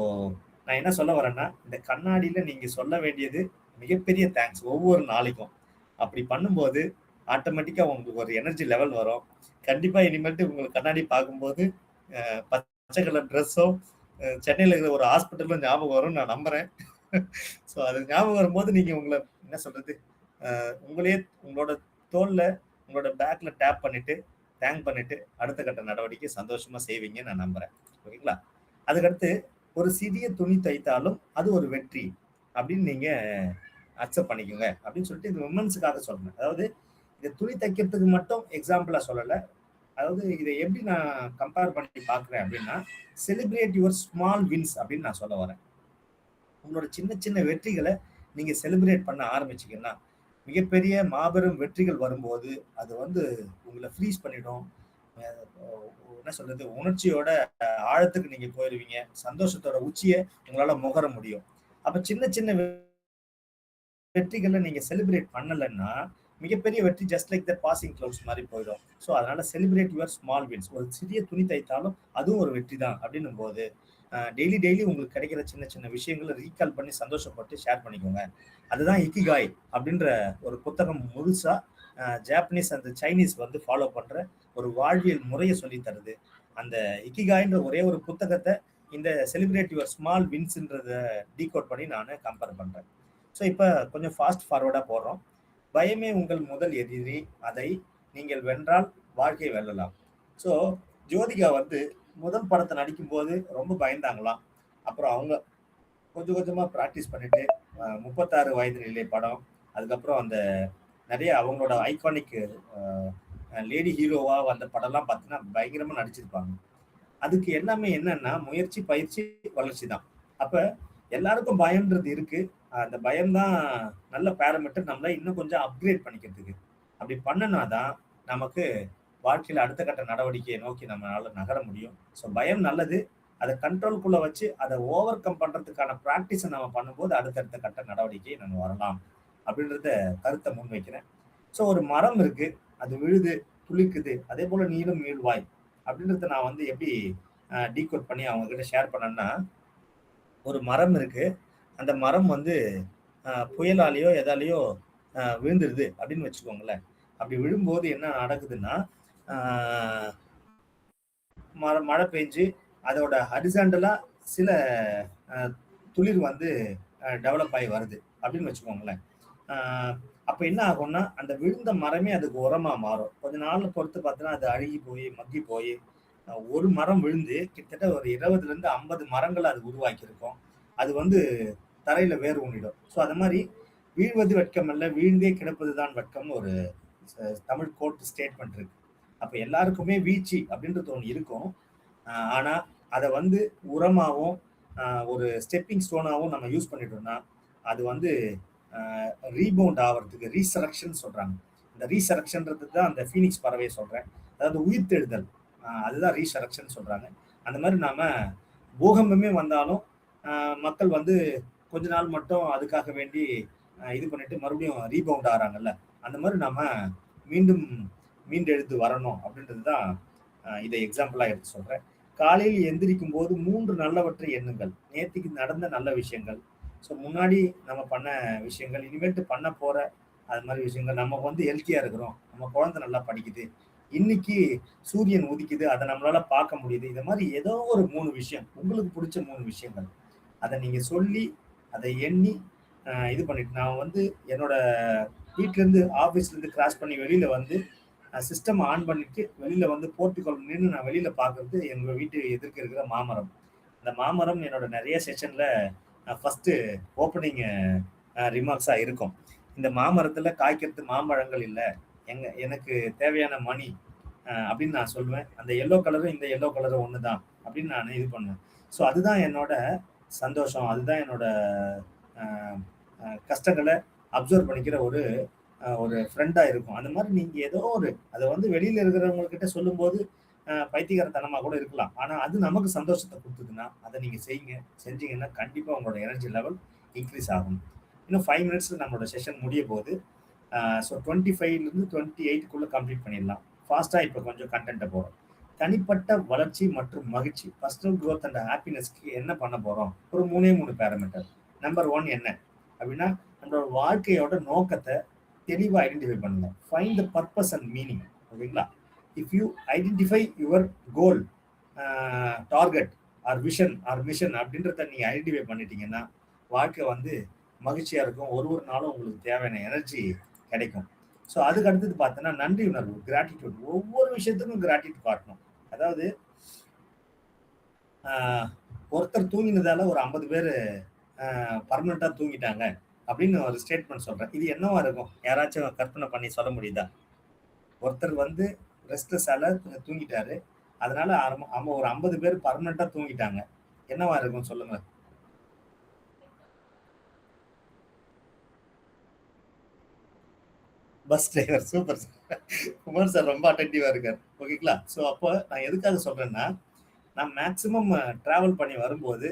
நான் என்ன சொல்ல வரேன்னா, இந்த கண்ணாடியில் நீங்கள் சொல்ல வேண்டியது மிகப்பெரிய தேங்க்ஸ் ஒவ்வொரு நாளைக்கும். அப்படி பண்ணும்போது ஆட்டோமேட்டிக்காக உங்களுக்கு ஒரு எனர்ஜி லெவல் வரும். கண்டிப்பாக இனிமேட்டு உங்களுக்கு கண்ணாடி பார்க்கும்போது பச்சை கலர் ட்ரெஸ்ஸோ சென்னையில் இருக்கிற ஒரு ஹாஸ்பிட்டலும் ஞாபகம் வரும் நான் நம்புகிறேன். ஸோ அது ஞாபகம் வரும்போது நீங்கள் உங்களை என்ன சொல்கிறது, உங்களே உங்களோட தோளில் உங்களோட பேக்கில் டேப் பண்ணிவிட்டு தேங்க் பண்ணிவிட்டு அடுத்த கட்ட நடவடிக்கை சந்தோஷமாக செய்வீங்க நான் நம்புகிறேன். ஓகேங்களா? அதுக்கடுத்து ஒரு சிறிய துணி தைத்தாலும் அது ஒரு வெற்றி அப்படின்னு நீங்கள் அக்செப்ட் பண்ணிக்கோங்க அப்படின்னு சொல்லிட்டு இது விமன்ஸுக்காக சொல்கிறேன். அதாவது இதை துணி தைக்கிறதுக்கு மட்டும் எக்ஸாம்பிளாக சொல்லலை. அதாவது இதை எப்படி நான் கம்பேர் பண்ணி பார்க்குறேன் அப்படின்னா, செலிப்ரேட் யுவர் ஸ்மால் வின்ஸ் அப்படின்னு நான் சொல்ல வரேன். உங்களோட சின்ன சின்ன வெற்றிகளை நீங்கள் செலிப்ரேட் பண்ண ஆரம்பிச்சிங்கன்னா மிகப்பெரிய மாபெரும் வெற்றிகள் வரும்போது அது வந்து உங்களை ஃப்ரீஸ் பண்ணிடும். என்ன சொல்றது, உணர்ச்சியோட ஆழத்துக்கு நீங்க போயிடுவீங்க. சந்தோஷத்தோட உச்சியை உங்களால முகர முடியும். அப்ப சின்ன சின்ன வெற்றிகளை நீங்க செலிப்ரேட் பண்ணலைன்னா மிகப்பெரிய வெற்றி just like the passing clouds மாதிரி போயிடும். ஸோ அதனால செலிப்ரேட் யுவர் ஸ்மால் வின்ஸ். ஒரு சிறிய துணி தைத்தாலும் அதுவும் ஒரு வெற்றி தான் அப்படின்னும் போது டெய்லி உங்களுக்கு கிடைக்கிற சின்ன சின்ன விஷயங்களை ரீகால் பண்ணி சந்தோஷப்பட்டு ஷேர் பண்ணிக்கோங்க. அதுதான் இக்கிகாய் அப்படின்ற ஒரு புத்தகம் முழுசா ஜாப்பனீஸ் அந்த சைனீஸ் வந்து ஃபாலோ பண்ற ஒரு வாழ்வியல் முறையை சொல்லி தருது. அந்த இக்கிகாய்ன்ற ஒரே ஒரு புத்தகத்தை இந்த செலிப்ரேட் யுவர் ஸ்மால் வின்ஸ்ன்றத டீகோட் பண்ணி நான் கம்பேர் பண்றேன். ஸோ இப்போ கொஞ்சம் ஃபாஸ்ட் ஃபார்வர்டாக போடுறோம். பயமே உங்கள் முதல் எதிரி, அதை நீங்கள் வென்றால் வாழ்க்கை வெல்லலாம். ஸோ ஜோதிகா வந்து முதல் படத்தை நடிக்கும் போது ரொம்ப பயந்தாங்களாம். அப்புறம் அவங்க கொஞ்சம் கொஞ்சமாக ப்ராக்டிஸ் பண்ணிட்டு 36 வயது நிலை படம், அதுக்கப்புறம் அந்த நிறைய அவங்களோட ஐகானிக் லேடி ஹீரோவா வந்த படம்லாம் பார்த்தீங்கன்னா பயங்கரமாக நடிச்சிருப்பாங்க. அதுக்கு எல்லாமே என்னன்னா முயற்சி, பயிற்சி, வளர்ச்சி தான். அப்ப எல்லாருக்கும் பயம்ன்றது இருக்கு. அந்த பயம்தான் நல்ல பேரமீட்டர் நம்மள இன்னும் கொஞ்சம் அப்கிரேட் பண்ணிக்கிறதுக்கு. அப்படி பண்ணனாதான் நமக்கு வாழ்க்கையில அடுத்த கட்ட நடவடிக்கையை நோக்கி நம்மளால நகர முடியும். ஸோ பயம் நல்லது. அதை கண்ட்ரோல்குள்ள வச்சு அதை ஓவர் கம் பண்றதுக்கான ப்ராக்டிஸை நம்ம பண்ணும்போது அடுத்தடுத்த கட்ட நடவடிக்கையை நம்ம வரலாம் அப்படின்றத கருத்தை முன்வைக்கிறேன். ஸோ ஒரு மரம் இருக்கு, அது விழுது, துளிக்குது, அதே போல நீளும் நீள்வாய் அப்படின்றத நான் வந்து எப்படி டீகோட் பண்ணி அவங்க கிட்ட ஷேர் பண்ணேன்னா, ஒரு மரம் இருக்கு, அந்த மரம் வந்து புயலாலேயோ எதாலேயோ விழுந்துருது அப்படின்னு வச்சுக்கோங்களேன். அப்படி விழும்போது என்ன நடக்குதுன்னா, மழை பெஞ்சு அதோட ஹரிசாண்டலா சில துளிர் வந்து டெவலப் ஆகி வருது அப்படின்னு வச்சுக்கோங்களேன். அப்போ என்ன ஆகும்னா அந்த விழுந்த மரமே அதுக்கு உரமா மாறும். கொஞ்ச நாள் பொறுத்து பார்த்தீங்கன்னா அது அழுகி போய் மக்கி போய் ஒரு மரம் விழுந்து கிட்டத்தட்ட ஒரு 20 to 50 மரங்கள் அது உருவாக்கியிருக்கும். அது வந்து தரையில வேர் ஊனிடும். ஸோ அது மாதிரி வீழ்வது வெட்கம் அல்ல, வீழ்ந்தே கிடப்பது தான் வெட்கம்னு ஒரு தமிழ் கோட் ஸ்டேட்மெண்ட் இருக்கு. அப்போ எல்லாருக்குமே வீழ்ச்சி அப்படின்றது ஒன்று இருக்கும். ஆனா அதை வந்து உரமாகவும் ஒரு ஸ்டெப்பிங் ஸ்டோனாகவும் நம்ம யூஸ் பண்ணிட்டோம்னா அது வந்து ரீபவுண்ட் ஆகிறதுக்கு ரீசரக்ஷன் சொல்றாங்க. இந்த ரீசரக்ஷன்றது தான் அந்த ஃபீனிக்ஸ் பறவையை சொல்றேன். அதாவது உயிர்த்தெழுதல், அதுதான் ரீசரக்ஷன் சொல்றாங்க. அந்த மாதிரி நாம பூகம்பமே வந்தாலும் மக்கள் வந்து கொஞ்ச நாள் மட்டும் அதுக்காக வேண்டி இது பண்ணிட்டு மறுபடியும் ரீபவுண்ட் ஆகிறாங்கல்ல, அந்த மாதிரி நாம மீண்டெழுந்து வரணும் அப்படின்றது தான் இதை எக்ஸாம்பிளா எடுத்து சொல்றேன். காலையில் எந்திரிக்கும் போது 3 நல்லவற்றை எண்ணுங்கள். நேற்றுக்கு நடந்த நல்ல விஷயங்கள், ஸோ முன்னாடி நம்ம பண்ண விஷயங்கள், இனிமேட்டு பண்ண போற அது மாதிரி விஷயங்கள், நம்ம வந்து ஹெல்த்தியா இருக்கிறோம், நம்ம குழந்தை நல்லா படிக்குது, இன்னைக்கு சூரியன் உதிக்குது, அதை நம்மளால பார்க்க முடியுது. இந்த மாதிரி ஏதோ ஒரு 3 விஷயம், உங்களுக்கு பிடிச்ச 3 விஷயங்கள், அதை நீங்க சொல்லி அதை எண்ணி இது பண்ணிட்டு, நான் வந்து என்னோட வீட்டிலேருந்து ஆஃபீஸ்லேருந்து கிராஸ் பண்ணி வெளியில வந்து சிஸ்டம் ஆன் பண்ணிட்டு வெளியில வந்து போர்ட்டிகோல் நின்று நான் வெளியில பார்க்கறது எங்க வீட்டு எதிர்க்க இருக்கிற மாமரம். அந்த மாமரம் என்னோட நிறைய செஷன்ல ஃபர்ஸ்ட் ஓப்பனிங் ரிமார்க்ஸா இருக்கும். இந்த மாமரத்துல காய்க்கிறது மாம்பழங்கள் இல்லை, எனக்கு தேவையான மணி அப்படின்னு நான் சொல்லுவேன். அந்த எல்லோ கலரும் இந்த எல்லோ கலரும் ஒன்று தான் அப்படின்னு நான் இது பண்ணுவேன். ஸோ அதுதான் என்னோட சந்தோஷம், அதுதான் என்னோட கஷ்டங்களை அப்சர்வ் பண்ணிக்கிற ஒரு ஃப்ரெண்டா இருக்கும். அந்த மாதிரி நீங்க ஏதோ ஒரு அதை வந்து வெளியில இருக்கிறவங்க கிட்ட சொல்லும்போது பைத்தியகாரத்தனமா கூட இருக்கலாம். ஆனா அது நமக்கு சந்தோஷத்தை கொடுத்ததுன்னா அதை நீங்க செஞ்சீங்கன்னா கண்டிப்பா உங்களோட எனர்ஜி லெவல் இன்க்ரீஸ் ஆகும். இன்னும் 5 minutes நம்மளோட செஷன் முடிய போகுது. ஸோ 25 to 28 கம்ப்ளீட் பண்ணிடலாம். ஃபாஸ்ட்டாக இப்போ கொஞ்சம் கண்டென்ட்டை போகிறோம். தனிப்பட்ட வளர்ச்சி மற்றும் மகிழ்ச்சி, பர்சனல் growth அண்ட் ஹாப்பினஸ்க்கு என்ன பண்ண போகிறோம்? ஒரு 3 பேராமீட்டர். நம்பர் 1 என்ன அப்படின்னா, நம்மளோட வாழ்க்கையோட நோக்கத்தை தெளிவாக ஐடென்டிஃபை பண்ணுங்க. Find the purpose and meaning. ஓகேங்களா? If you identify your goal, target or vision or mission அப்படின்றத நீங்கள் ஐடென்டிஃபை பண்ணிட்டீங்கன்னா வாழ்க்கை வந்து மகிழ்ச்சியாக இருக்கும். ஒரு நாளும் உங்களுக்கு தேவையான எனர்ஜி கிடைக்கும். ஸோ அதுக்கு அடுத்தது பார்த்தோன்னா நன்றி உணர்வு, கிராட்டிடியூட். ஒவ்வொரு விஷயத்துக்கும் கிராட்டிடியூட் காட்டணும். அதாவது ஒருத்தர் தூங்கினதால ஒரு 50 பேர் பர்மனெண்ட்டாக தூங்கிட்டாங்க அப்படின்னு ஒரு ஸ்டேட்மெண்ட் சொல்கிறேன். இது என்னவா இருக்கும்? யாராச்சும் கற்பனை பண்ணி சொல்ல முடியுதா? ஒருத்தர் வந்து ரெஸ்ட்லெஸ்ஸால தூங்கிட்டாரு, அதனால ஒரு 50 பேர் பர்மனெண்ட்டாக தூங்கிட்டாங்க. என்னவா இருக்கும் சொல்லுங்க? Bus driver. Super sir. Kumar sir ரொம்ப அட்டென்டிவா இருக்காரு. ஓகேங்களா? ஸோ அப்போ நான் எதுக்காக சொல்றேன்னா, நான் மேக்சிமம் டிராவல் பண்ணி வரும்போது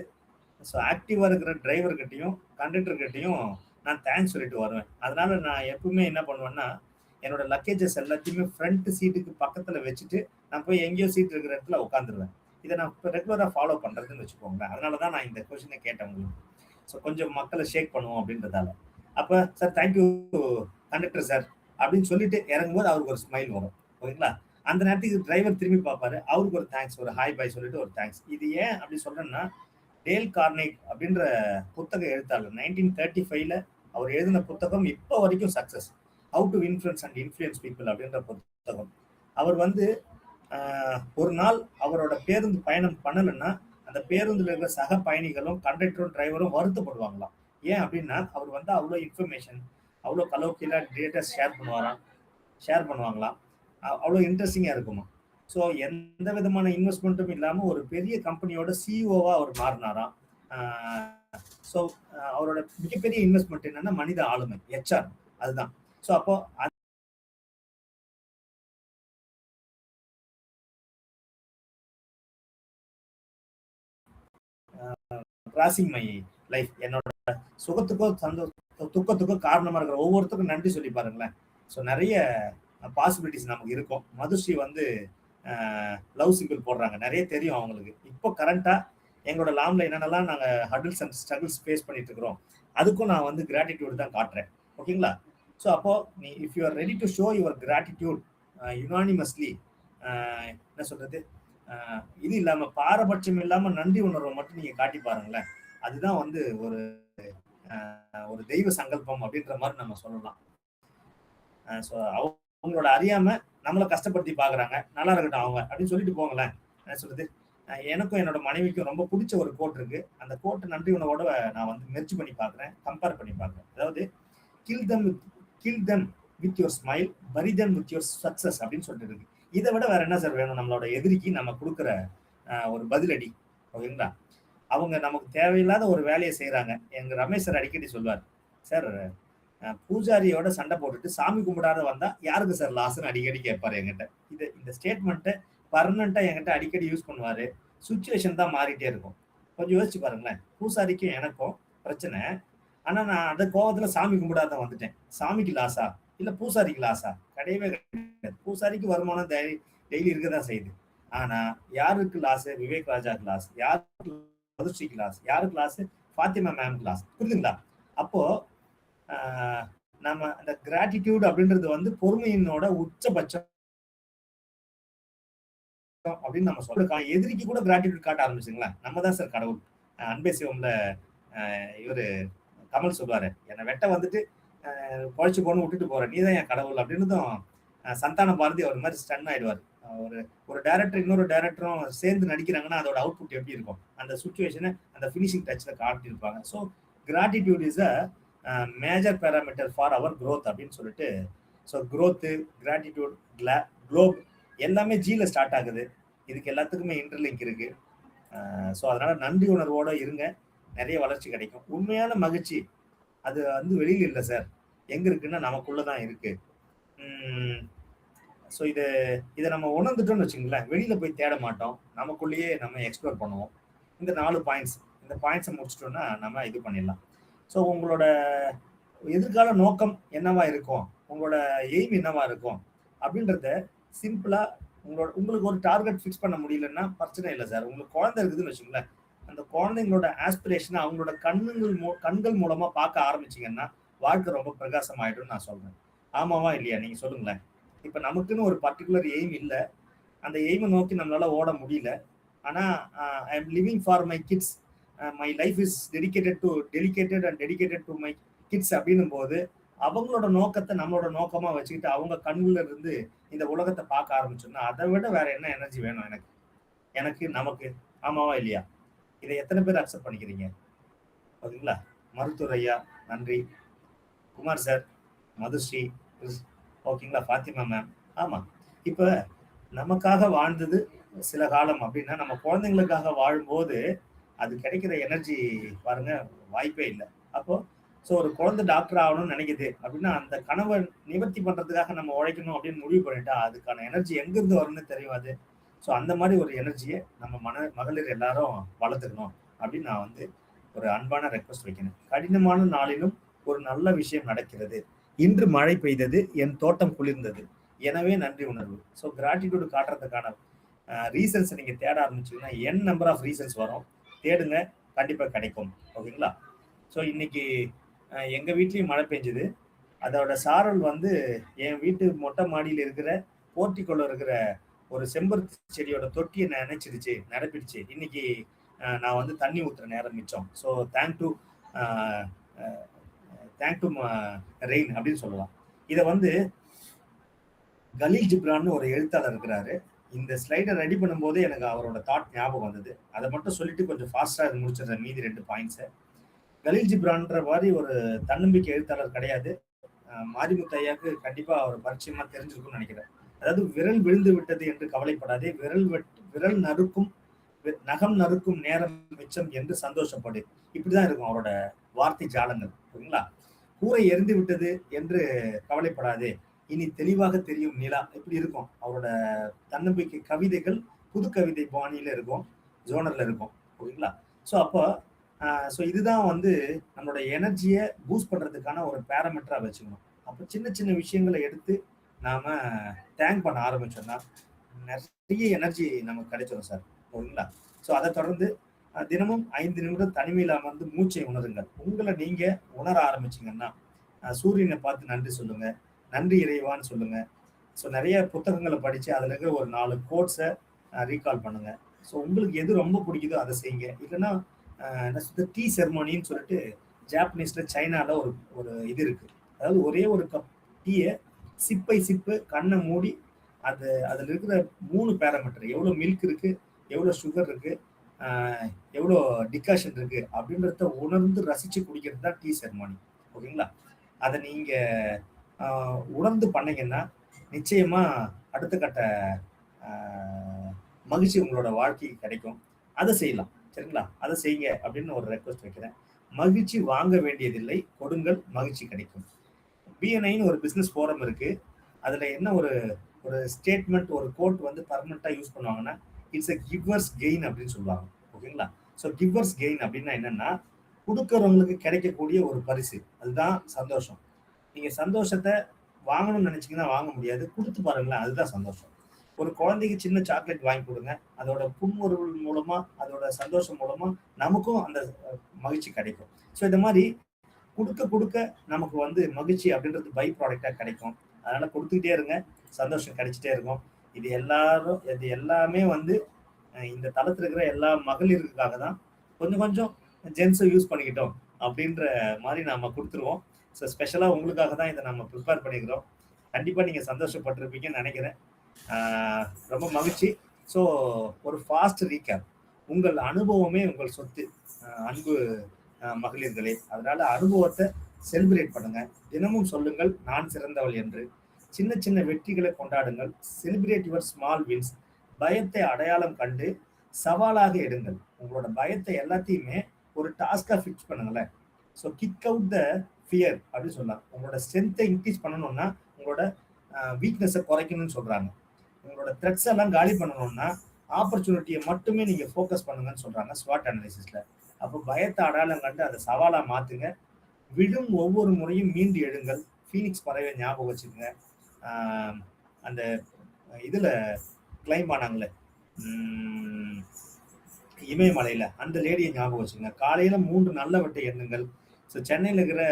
ஸோ ஆக்டிவா இருக்கிற டிரைவர்கிட்டையும் கண்டக்டர்கிட்டையும் நான் தேங்க்ஸ் சொல்லிட்டு வருவேன். அதனால நான் எப்பவுமே என்ன பண்ணுவேன்னா, என்னோட லக்கேஜஸ் எல்லாத்தையுமே ஃப்ரண்ட் சீட்டுக்கு பக்கத்துல வச்சுட்டு நான் போய் எங்கேயோ சீட் இருக்கிற இடத்துல உட்காந்துருவேன். இதை நான் இப்போ ரெகுலராக ஃபாலோ பண்றதுன்னு வச்சுக்கோங்களேன். அதனால தான் நான் இந்த கொஸ்டினை கேட்டேன் உங்களுக்கு. ஸோ கொஞ்சம் மக்களை ஷேக் பண்ணுவோம் அப்படின்றதால. அப்போ சார் தேங்க்யூ கண்டக்டர் சார் அப்படின்னு சொல்லிட்டு இறங்கும்போது அவருக்கு ஒரு ஸ்மைல் வரும். ஓகேங்களா? அந்த நேரத்துக்கு டிரைவர் திரும்பி பார்ப்பாரு, அவருக்கு ஒரு தேங்க்ஸ், ஒரு ஹாய் பாய் சொல்லிட்டு ஒரு தேங்க்ஸ். இது ஏன் அப்படி சொல்றேன்னா, டேல் கார்னேக் அப்படின்ற புத்தக எழுத்தாளர் 1935ல அவர் எழுதின புத்தகம் இப்போ வரைக்கும் success. How to influence and influence people அப்படின்ற புத்தகம். அவர் வந்து ஒரு நாள் அவரோட பேருந்து பயணம் பண்ணலைன்னா அந்த பேருந்துல இருக்கிற சக பயணிகளும் கண்டக்டரும் டிரைவரும் வருத்தப்படுவாங்களாம். ஏன் அப்படின்னா அவர் வந்து அவ்வளோ இன்ஃபர்மேஷன், அவ்வளோ கலோக்கியலா டேட்டா ஷேர் பண்ணுவாங்களாம். அவ்வளோ இன்ட்ரெஸ்டிங்காக இருக்குமா. ஸோ எந்த விதமான இன்வெஸ்ட்மெண்ட்டும் இல்லாமல் ஒரு பெரிய கம்பெனியோட சிஇஓவா அவர் மாறினாராம். ஸோ அவரோட மிகப்பெரிய இன்வெஸ்ட்மெண்ட் என்னன்னா மனித ஆளுமை, HR. அதுதான். ஸோ அப்போ கிராசிங் மை லைஃப், என்னோட சுகத்துக்கோ துக்கத்துக்கோ காரணமா இருக்கிற ஒவ்வொருத்தருக்கும் நன்றி சொல்லி பாருங்களேன். ஸோ நிறைய பாசிபிலிட்டிஸ் நமக்கு இருக்கும். மதுஸ்ரீ வந்து லவ் சிம்பிள் போடுறாங்க, நிறைய தெரியும் அவங்களுக்கு. இப்போ கரண்டா எங்களோட லாம்ல என்னென்னலாம் நாங்கள் ஹடில்ஸ் அண்ட் ஸ்ட்ரகிள்ஸ் ஃபேஸ் பண்ணிட்டு இருக்கிறோம், அதுக்கும் நான் வந்து கிராட்டிடியூட் தான் காட்டுறேன். ஓகேங்களா? ஸோ அப்போ நீ if you are ready to show your gratitude unanimously, என்ன சொல்றது, இது இல்லாமல் பாரபட்சம் இல்லாமல் நன்றி உணர்வை மட்டும் நீங்கள் காட்டி பாருங்களேன். அதுதான் வந்து ஒரு தெய்வ சங்கல்பம் அப்படின்ற மாதிரி நம்ம சொல்லலாம். ஸோ அவங்களோட அறியாம நம்மளை கஷ்டப்படுத்தி பாக்குறாங்க, நல்லா இருக்கட்டும் அவங்க அப்படின்னு சொல்லிட்டு போங்களேன். என்ன சொல்றது, எனக்கும் என்னோட மனைவிக்கும் ரொம்ப பிடிச்ச ஒரு கோட் இருக்கு. அந்த கோட்டை நன்றி உணவோட நான் வந்து மெர்ஜ் பண்ணி பாக்குறேன், கம்பேர் பண்ணி பாக்குறேன். அதாவது kill them with your smile, bury them with your success அப்படின்னு சொல்லிட்டு இருக்கு. இதை விட வேற என்ன சார் வேணும் நம்மளோட எதிரிக்கு நம்ம கொடுக்குற ஒரு பதிலடி? ஓகேங்களா? அவங்க நமக்கு தேவையில்லாத ஒரு வேலையை செய்யறாங்க. எங்க ரமேஷ் சார் அடிக்கடி சொல்வார், சார் பூஜாரியோட சண்டை போட்டுட்டு சாமி கும்பிடாத வந்தா யாருக்கு சார் லாஸ்ன்னு அடிக்கடி கேட்பாரு என்கிட்ட. இந்த ஸ்டேட்மெண்ட்டை பர்மனண்டா என்கிட்ட அடிக்கடி யூஸ் பண்ணுவாரு. சுச்சுவேஷன் தான் மாறிட்டே இருக்கும். கொஞ்சம் யோசிச்சு பாருங்களேன். பூசாரிக்கும் எனக்கும் பிரச்சனை, ஆனா நான் அந்த கோபத்துல சாமி கும்பிடாத வந்துட்டேன். சாமிக்கு லாஸா இல்ல பூசாரிக்கு லாஸா? கிடையவே கிடையாது. பூசாரிக்கு வருமானம் டெய்லி இருக்கதான் செய்யுது. ஆனா யாருக்கு லாஸ்? விவேக் ராஜாக்கு லாஸ். யாருக்கு மதுஸ்ரீக்கு லாஸ்? யாருக்கு லாஸ்? ஃபாத்திமா மேம்க்கு லாஸ். புரியுதுங்களா? அப்போ நம்ம அந்த கிராட்டிடியூட் அப்படின்றது வந்து பொறுமையினோட உச்சபட்சம் அப்படின்னு நம்ம சொல்றோம். எதிரிக்கு கூட கிராட்டிடியூட் காட்ட ஆரம்பிச்சுங்களேன், நம்ம தான் சார் கடவுள். அன்பே சிவம்ல இவரு கமல் சொல்லுவாரு, என்னை வெட்ட வந்துட்டு குழைச்சு போன்னு விட்டுட்டு போறேன், நீதான் என் கடவுள் அப்படின்னதும் சந்தான பாரதி அவர் மாதிரி ஸ்டன் ஆயிடுவார். ஒரு டைரக்டர் இன்னொரு டைரக்டரும் சேர்ந்து நடிக்கிறாங்கன்னா அதோட அவுட்புட் எப்படி இருக்கும், அந்த சுச்சுவேஷனை அந்த ஃபினிஷிங் டச்ல காட்டியிருப்பாங்க. So gratitude is a major parameter for our growth அப்படின்னு சொல்லிட்டு. ஸோ growth, கிராட்டிடியூட், குளோப் எல்லாமே ஜில ஸ்டார்ட் ஆகுது. இதுக்கு எல்லாத்துக்குமே இன்டர்லிங்க் இருக்கு. ஸோ அதனால நன்றி உணர்வோட இருங்க, நிறைய வளர்ச்சி கிடைக்கும். உண்மையான மகிழ்ச்சி அது வந்து வெளியில் இல்லை சார், எங்க இருக்குன்னா நமக்குள்ளதான் இருக்கு. ஸோ இதை நம்ம உணர்ந்துட்டோம்னு வச்சுங்களேன், வெளியில போய் தேட மாட்டோம், நமக்குள்ளேயே நம்ம எக்ஸ்ப்ளோர் பண்ணுவோம். இந்த 4 பாயிண்ட்ஸ், இந்த பாயிண்ட்ஸை முடிச்சிட்டோம்னா நம்ம இது பண்ணிடலாம். ஸோ உங்களோட எதிர்கால நோக்கம் என்னவா இருக்கும், உங்களோட எய்ம் என்னவா இருக்கும் அப்படின்றத சிம்பிளா உங்களுக்கு ஒரு டார்கெட் ஃபிக்ஸ் பண்ண முடியலன்னா பிரச்சனை இல்லை சார். உங்களுக்கு குழந்தை இருக்குதுன்னு வச்சுங்களேன், அந்த குழந்தைங்களோட ஆஸ்பிரேஷனை அவங்களோட கண்கள் மூலமா பார்க்க ஆரம்பிச்சிங்கன்னா வாழ்க்கை ரொம்ப பிரகாசமாயிடும் நான் சொல்றேன். ஆமாவா இல்லையா? நீங்க சொல்லுங்களேன். இப்ப நமக்குன்னு ஒரு பர்டிகுலர் எய்ம் இல்லை, அந்த எய்மை நோக்கி நம்மளால ஓட முடியல. ஆனா I am living for my kids, my life is dedicated to my kids அப்படின்னும் போது அவங்களோட நோக்கத்தை நம்மளோட நோக்கமா வச்சுக்கிட்டு அவங்க கண்ணுல இருந்து இந்த உலகத்தை பார்க்க ஆரம்பிச்சோம்னா அதை விட வேற என்ன எனர்ஜி வேணும் எனக்கு நமக்கு? ஆமாவா இல்லையா? இதை எத்தனை பேர் அக்செப்ட் பண்ணிக்கிறீங்க? ஓகேங்களா? மருத்துவர் ஐயா நன்றி, குமார் சார், மதுஸ்ரீ, ஓகேங்களா, ஃபாத்திமா மேம். ஆமா, இப்ப நமக்காக வாழ்ந்தது சில காலம் அப்படின்னா நம்ம குழந்தைங்களுக்காக வாழும்போது அது கிடைக்கிற எனர்ஜி பாருங்க, வாய்ப்பே இல்லை. அப்போ ஸோ ஒரு குழந்தை டாக்டர் ஆகணும்னு நினைக்குது அப்படின்னா அந்த கனவை நிவர்த்தி பண்றதுக்காக நம்ம உழைக்கணும் அப்படின்னு முடிவு பண்ணிட்டா அதுக்கான எனர்ஜி எங்கிருந்து வரும்னு தெரியாது. ஸோ அந்த மாதிரி ஒரு எனர்ஜியை நம்ம மகளிர் எல்லாரும் வளர்த்துக்கணும் அப்படின்னு நான் வந்து ஒரு அன்பான ரெக்வஸ்ட் வைக்கணும். கடினமான நாளிலும் ஒரு நல்ல விஷயம் நடக்கிறது. இன்று மழை பெய்தது, என் தோட்டம் குளிர்ந்தது, எனவே நன்றி உணர்வு. ஸோ கிராட்டிடியூடு காட்டுறதுக்கான ரீசன்ஸ் நீங்க தேட ஆரம்பிச்சீங்கன்னா என் நம்பர் ஆஃப் ரீசன்ஸ் வரும், தேடுங்க, கண்டிப்பா கிடைக்கும். ஓகேங்களா? ஸோ இன்னைக்கு எங்க வீட்லயும் மழை பெஞ்சுது. அதோட சாரல் வந்து என் வீட்டு மொட்டை மாடியில் இருக்கிற போர்ட்டிக்கோல இருக்கிற ஒரு செம்பருத்தி செடியோட தொட்டியை நினைச்சிருச்சு, நிரப்பிடுச்சு. இன்னைக்கு நான் வந்து தண்ணி ஊத்துற நேரம் மிச்சம். ஸோ தேங்க் டு ரெயின் அப்படின்னு சொல்லலாம். இதை வந்து கலீல் ஜிப்ரான்னு ஒரு எழுத்தாளர் இருக்கிறாரு. இந்த ஸ்லைடை ரெடி பண்ணும்போது எனக்கு அவரோட தாட் ஞாபகம் வந்தது. அதை மட்டும் சொல்லிட்டு கொஞ்சம் ஃபாஸ்டா முடிச்சிடுறேன் மீதி 2 பாயிண்ட்ஸை. கலீல் ஜிப்ரான்ற மாதிரி ஒரு தன்னம்பிக்கை எழுத்தாளர் கிடையாது. மாரிமுத்து ஐயாவுக்கு கண்டிப்பா அவர் பரிச்சயமா தெரிஞ்சிருக்கும்னு நினைக்கிறேன். அதாவது விரல் விழுந்து விட்டது என்று கவலைப்படாதே, விரல் நகம் நறுக்கும் நேரம் மிச்சம் என்று சந்தோஷப்படு. இப்படிதான் இருக்கும் அவரோட வார்த்தை ஜாலங்கள். ஓகேங்களா? கூரை எரிந்து விட்டது என்று கவலைப்படாதே, இனி தெளிவாக தெரியும் நிலா. இப்படி இருக்கும் அவரோட தன்னம்பிக்கை கவிதைகள். புது கவிதை பாணியில இருக்கும், ஜோனர்ல இருக்கும். ஓகேங்களா? ஸோ அப்போ இதுதான் வந்து நம்மளோட எனர்ஜியை பூஸ்ட் பண்றதுக்கான ஒரு பேராமீட்டரா வச்சுக்கணும். அப்போ சின்ன சின்ன விஷயங்களை எடுத்து நாம தேங்க் பண்ண ஆரம்பிச்சோம்னா நிறைய எனர்ஜி நமக்கு கிடைச்சிடும் சார். ஓகேங்களா? ஸோ அதை தொடர்ந்து தினமும் 5 நிமிடம் தனிமையில் அமர்ந்து மூச்சை உணருங்கள். உங்களை நீங்க உணர ஆரம்பிச்சிங்கன்னா சூரியனை பார்த்து நன்றி சொல்லுங்க, நன்றி இறைவான்னு சொல்லுங்க. ஸோ நிறைய புத்தகங்களை படிச்சு அதுல இருக்கிற ஒரு 4 கோட்ஸை ரீகால் பண்ணுங்க. ஸோ உங்களுக்கு எது ரொம்ப பிடிக்குதோ அதை செய்யுங்க. இல்லைன்னா டீ செர்மோனின்னு சொல்லிட்டு ஜாப்பனீஸ்ல சைனால ஒரு இது இருக்கு. அதாவது ஒரே ஒரு கப் டீயை சிப்பு கண்ணை மூடி அதுல இருக்கிற 3 பேராமீட்டர், எவ்வளோ மில்க் இருக்கு, எவ்வளோ சுகர் இருக்கு, எவ்வளோ டிகாஷன் இருக்கு அப்படின்றத உணர்ந்து ரசிச்சு குடிக்கிறது தான் டீ செர்மோனி. ஓகேங்களா? அதை நீங்க உணர்ந்து பண்ணீங்கன்னா நிச்சயமா அடுத்த கட்ட மகிழ்ச்சி உங்களோட வாழ்க்கைக்கு கிடைக்கும். அதை செய்யலாம். சரிங்களா? அதை செய்யுங்க அப்படின்னு ஒரு ரெக்வஸ்ட் வைக்கிறேன். மகிழ்ச்சி வாங்க வேண்டியதில்லை, கொடுங்கள், மகிழ்ச்சி கிடைக்கும். BNIன்னு ஒரு பிசினஸ் ஃபோரம் இருக்கு. அதுல என்ன ஒரு ஸ்டேட்மெண்ட், ஒரு கோட் வந்து பர்மனண்டா யூஸ் பண்ணுவாங்கன்னா இட்ஸ் a கிவர்ஸ் கெயின் அப்படின்னு சொல்லுவாங்க. ஓகேங்களா? ஸோ கிவர்ஸ் கெயின் அப்படின்னா என்னன்னா கொடுக்கறவங்களுக்கு கிடைக்கக்கூடிய ஒரு பரிசு, அதுதான் சந்தோஷம். நீங்க சந்தோஷத்தை வாங்கணும்னு நினைச்சீங்கன்னா வாங்க முடியாது, கொடுத்து பாருங்களேன், அதுதான் சந்தோஷம். ஒரு குழந்தைக்கு சின்ன சாக்லேட் வாங்கி கொடுங்க, அதோட புன்முறுவல் மூலமா, அதோட சந்தோஷம் மூலமா நமக்கும் அந்த மகிழ்ச்சி கிடைக்கும். ஸோ இந்த மாதிரி கொடுக்க நமக்கு வந்து மகிழ்ச்சி அப்படின்றது பை ப்ராடக்டா கிடைக்கும். அதனால கொடுத்துக்கிட்டே இருங்க, சந்தோஷம் கிடைச்சிட்டே இருக்கும். இது எல்லாமே வந்து இந்த தளத்துல இருக்கிற எல்லா மகளிருக்காக தான். கொஞ்சம் ஜென்ஸை யூஸ் பண்ணிக்கிட்டோம் அப்படின்ற மாதிரி நாம கொடுத்துருவோம். ஸோ ஸ்பெஷலா உங்களுக்காக தான் இதை நம்ம ப்ரிப்பேர் பண்ணிக்கிறோம். கண்டிப்பா நீங்க சந்தோஷப்பட்டிருப்பீங்கன்னு நினைக்கிறேன். ரொம்ப மகிழ்ச்சி. ஸோ ஒரு ஃபாஸ்ட் ரீகேப். உங்கள் அனுபவமே உங்கள் சொத்து அன்பு மகளிர்களே. அதனால அனுபவத்தை செலிப்ரேட் பண்ணுங்க. தினமும் சொல்லுங்கள் நான் சிறந்தவள் என்று. சின்ன வெற்றிகளை கொண்டாடுங்கள். Celebrate your small wins. பயத்தை அடையாளம் கண்டு சவாலாக எடுங்கள். உங்களோட பயத்தை எல்லாத்தையுமே ஒரு டாஸ்கா ஃபிக்ஸ் பண்ணுங்களேன். So kick out the fear அப்படின்னு சொல்லலாம். உங்களோட ஸ்ட்ரென்த்தை இன்க்ரீஸ் பண்ணணும்னா உங்களோட வீக்னஸை குறைக்கணும்னு சொல்றாங்க. உங்களோட த்ரெட்ஸ் எல்லாம் காலி பண்ணணும்னா ஆப்பர்ச்சுனிட்டியை மட்டுமே நீங்க ஃபோக்கஸ் பண்ணுங்கன்னு சொல்றாங்க ஸ்வாட் அனாலிசிஸ்ல. அப்போ பயத்தை அடையாளம் கண்டு அதை சவாலா மாத்துங்க. விழும் ஒவ்வொரு முறையும் மீண்டு எழுங்கள். ஃபீனிக்ஸ் பறவை ஞாபகம் வச்சுக்கோங்க. அந்த இதில் கிளைம் ஆனாங்களே இமயமலையில், அந்த லேடியை ஞாபகம் வச்சுங்க. காலையில் 3 நல்லவற்றை எண்ணுங்கள். ஸோ சென்னையில் இருக்கிற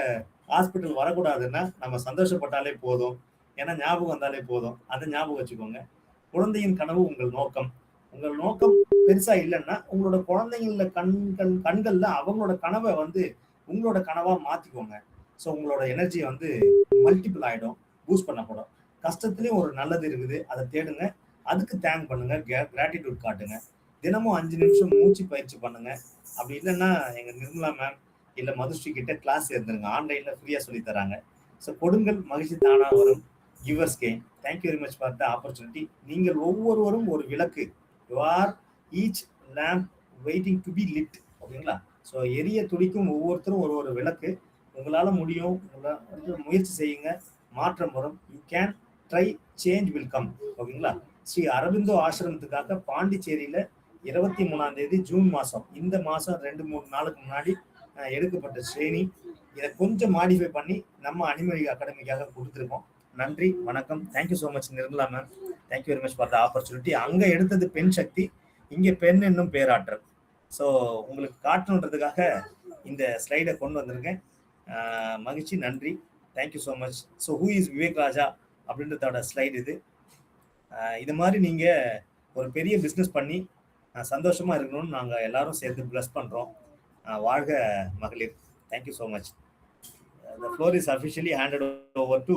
ஹாஸ்பிட்டல் வரக்கூடாதுன்னா நம்ம சந்தோஷப்பட்டாலே போதும், ஏன்னா ஞாபகம் வந்தாலே போதும். அதை ஞாபகம் வச்சுக்கோங்க. குழந்தையின் கனவு உங்கள் நோக்கம். உங்கள் நோக்கம் பெருசா இல்லைன்னா உங்களோட குழந்தைங்கள கண்கள்ல அவங்களோட கனவை வந்து உங்களோட கனவா மாத்திக்கோங்க. ஸோ உங்களோட எனர்ஜி வந்து மல்டிபிள் ஆயிடும், பூஸ்ட் பண்ணப்படும். கஷ்டத்துலயும் ஒரு நல்லது இருக்குது, அதை தேடுங்க, அதுக்கு தேங்க் பண்ணுங்க, கிராட்டிடியூட் காட்டுங்க. தினமும் 5 நிமிஷம் மூச்சு பயிற்சி பண்ணுங்க. அப்படி இல்லைன்னா எங்க நிர்மலா மேம் இல்ல மதுஸ்ரீ கிட்ட கிளாஸ் இருந்துருங்க, ஆன்லைன்ல ஃப்ரீயா சொல்லி தராங்க. ஸோ கொடுங்கள், மகிழ்ச்சி தானா வரும். Givers gain. Thank you very much for the opportunity. நீங்கள் ஒவ்வொருவரும் ஒரு விளக்கு. You are each lamp waiting to be lit. ஓகேங்களா? ஸோ எரிய துடிக்கும் ஒவ்வொருத்தரும் ஒரு ஒரு விளக்கு. உங்களால முடியும், முயற்சி செய்யுங்க, மாற்றம் வரும். You can try, change will come. ஓகேங்களா? ஸ்ரீ அரவிந்தோ ஆசிரமத்துக்காக பாண்டிச்சேரியில 23ஆம் தேதி ஜூன் மாதம், இந்த மாதம் 2-3 நாளுக்கு முன்னாடி எடுக்கப்பட்ட ட்ரெயினிங். இதை கொஞ்சம் மாடிஃபை பண்ணி நம்ம அனிமழி அகாடமிக்காக கொடுத்துருக்கோம். நன்றி, வணக்கம். Thank you so much Nirmala ma'am. Thank you very much for the opportunity. அங்கே எடுத்தது பெண் சக்தி, இங்கே பெண் என்னும் பேராற்றல். ஸோ உங்களுக்கு காட்டணுன்றதுக்காக இந்த ஸ்லைடை கொண்டு வந்திருக்கேன். மகிழ்ச்சி, நன்றி, thank you so much. So who is Vivek Raja அப்படின்றதோட ஸ்லைடு இது. இது மாதிரி நீங்கள் ஒரு பெரிய பிஸ்னஸ் பண்ணி சந்தோஷமா இருக்கணும்னு நாங்கள் எல்லாரும் சேர்ந்து பிளஸ் பண்ணுறோம். வாழ்க மகளிர். Thank you so much. The floor is officially handed over to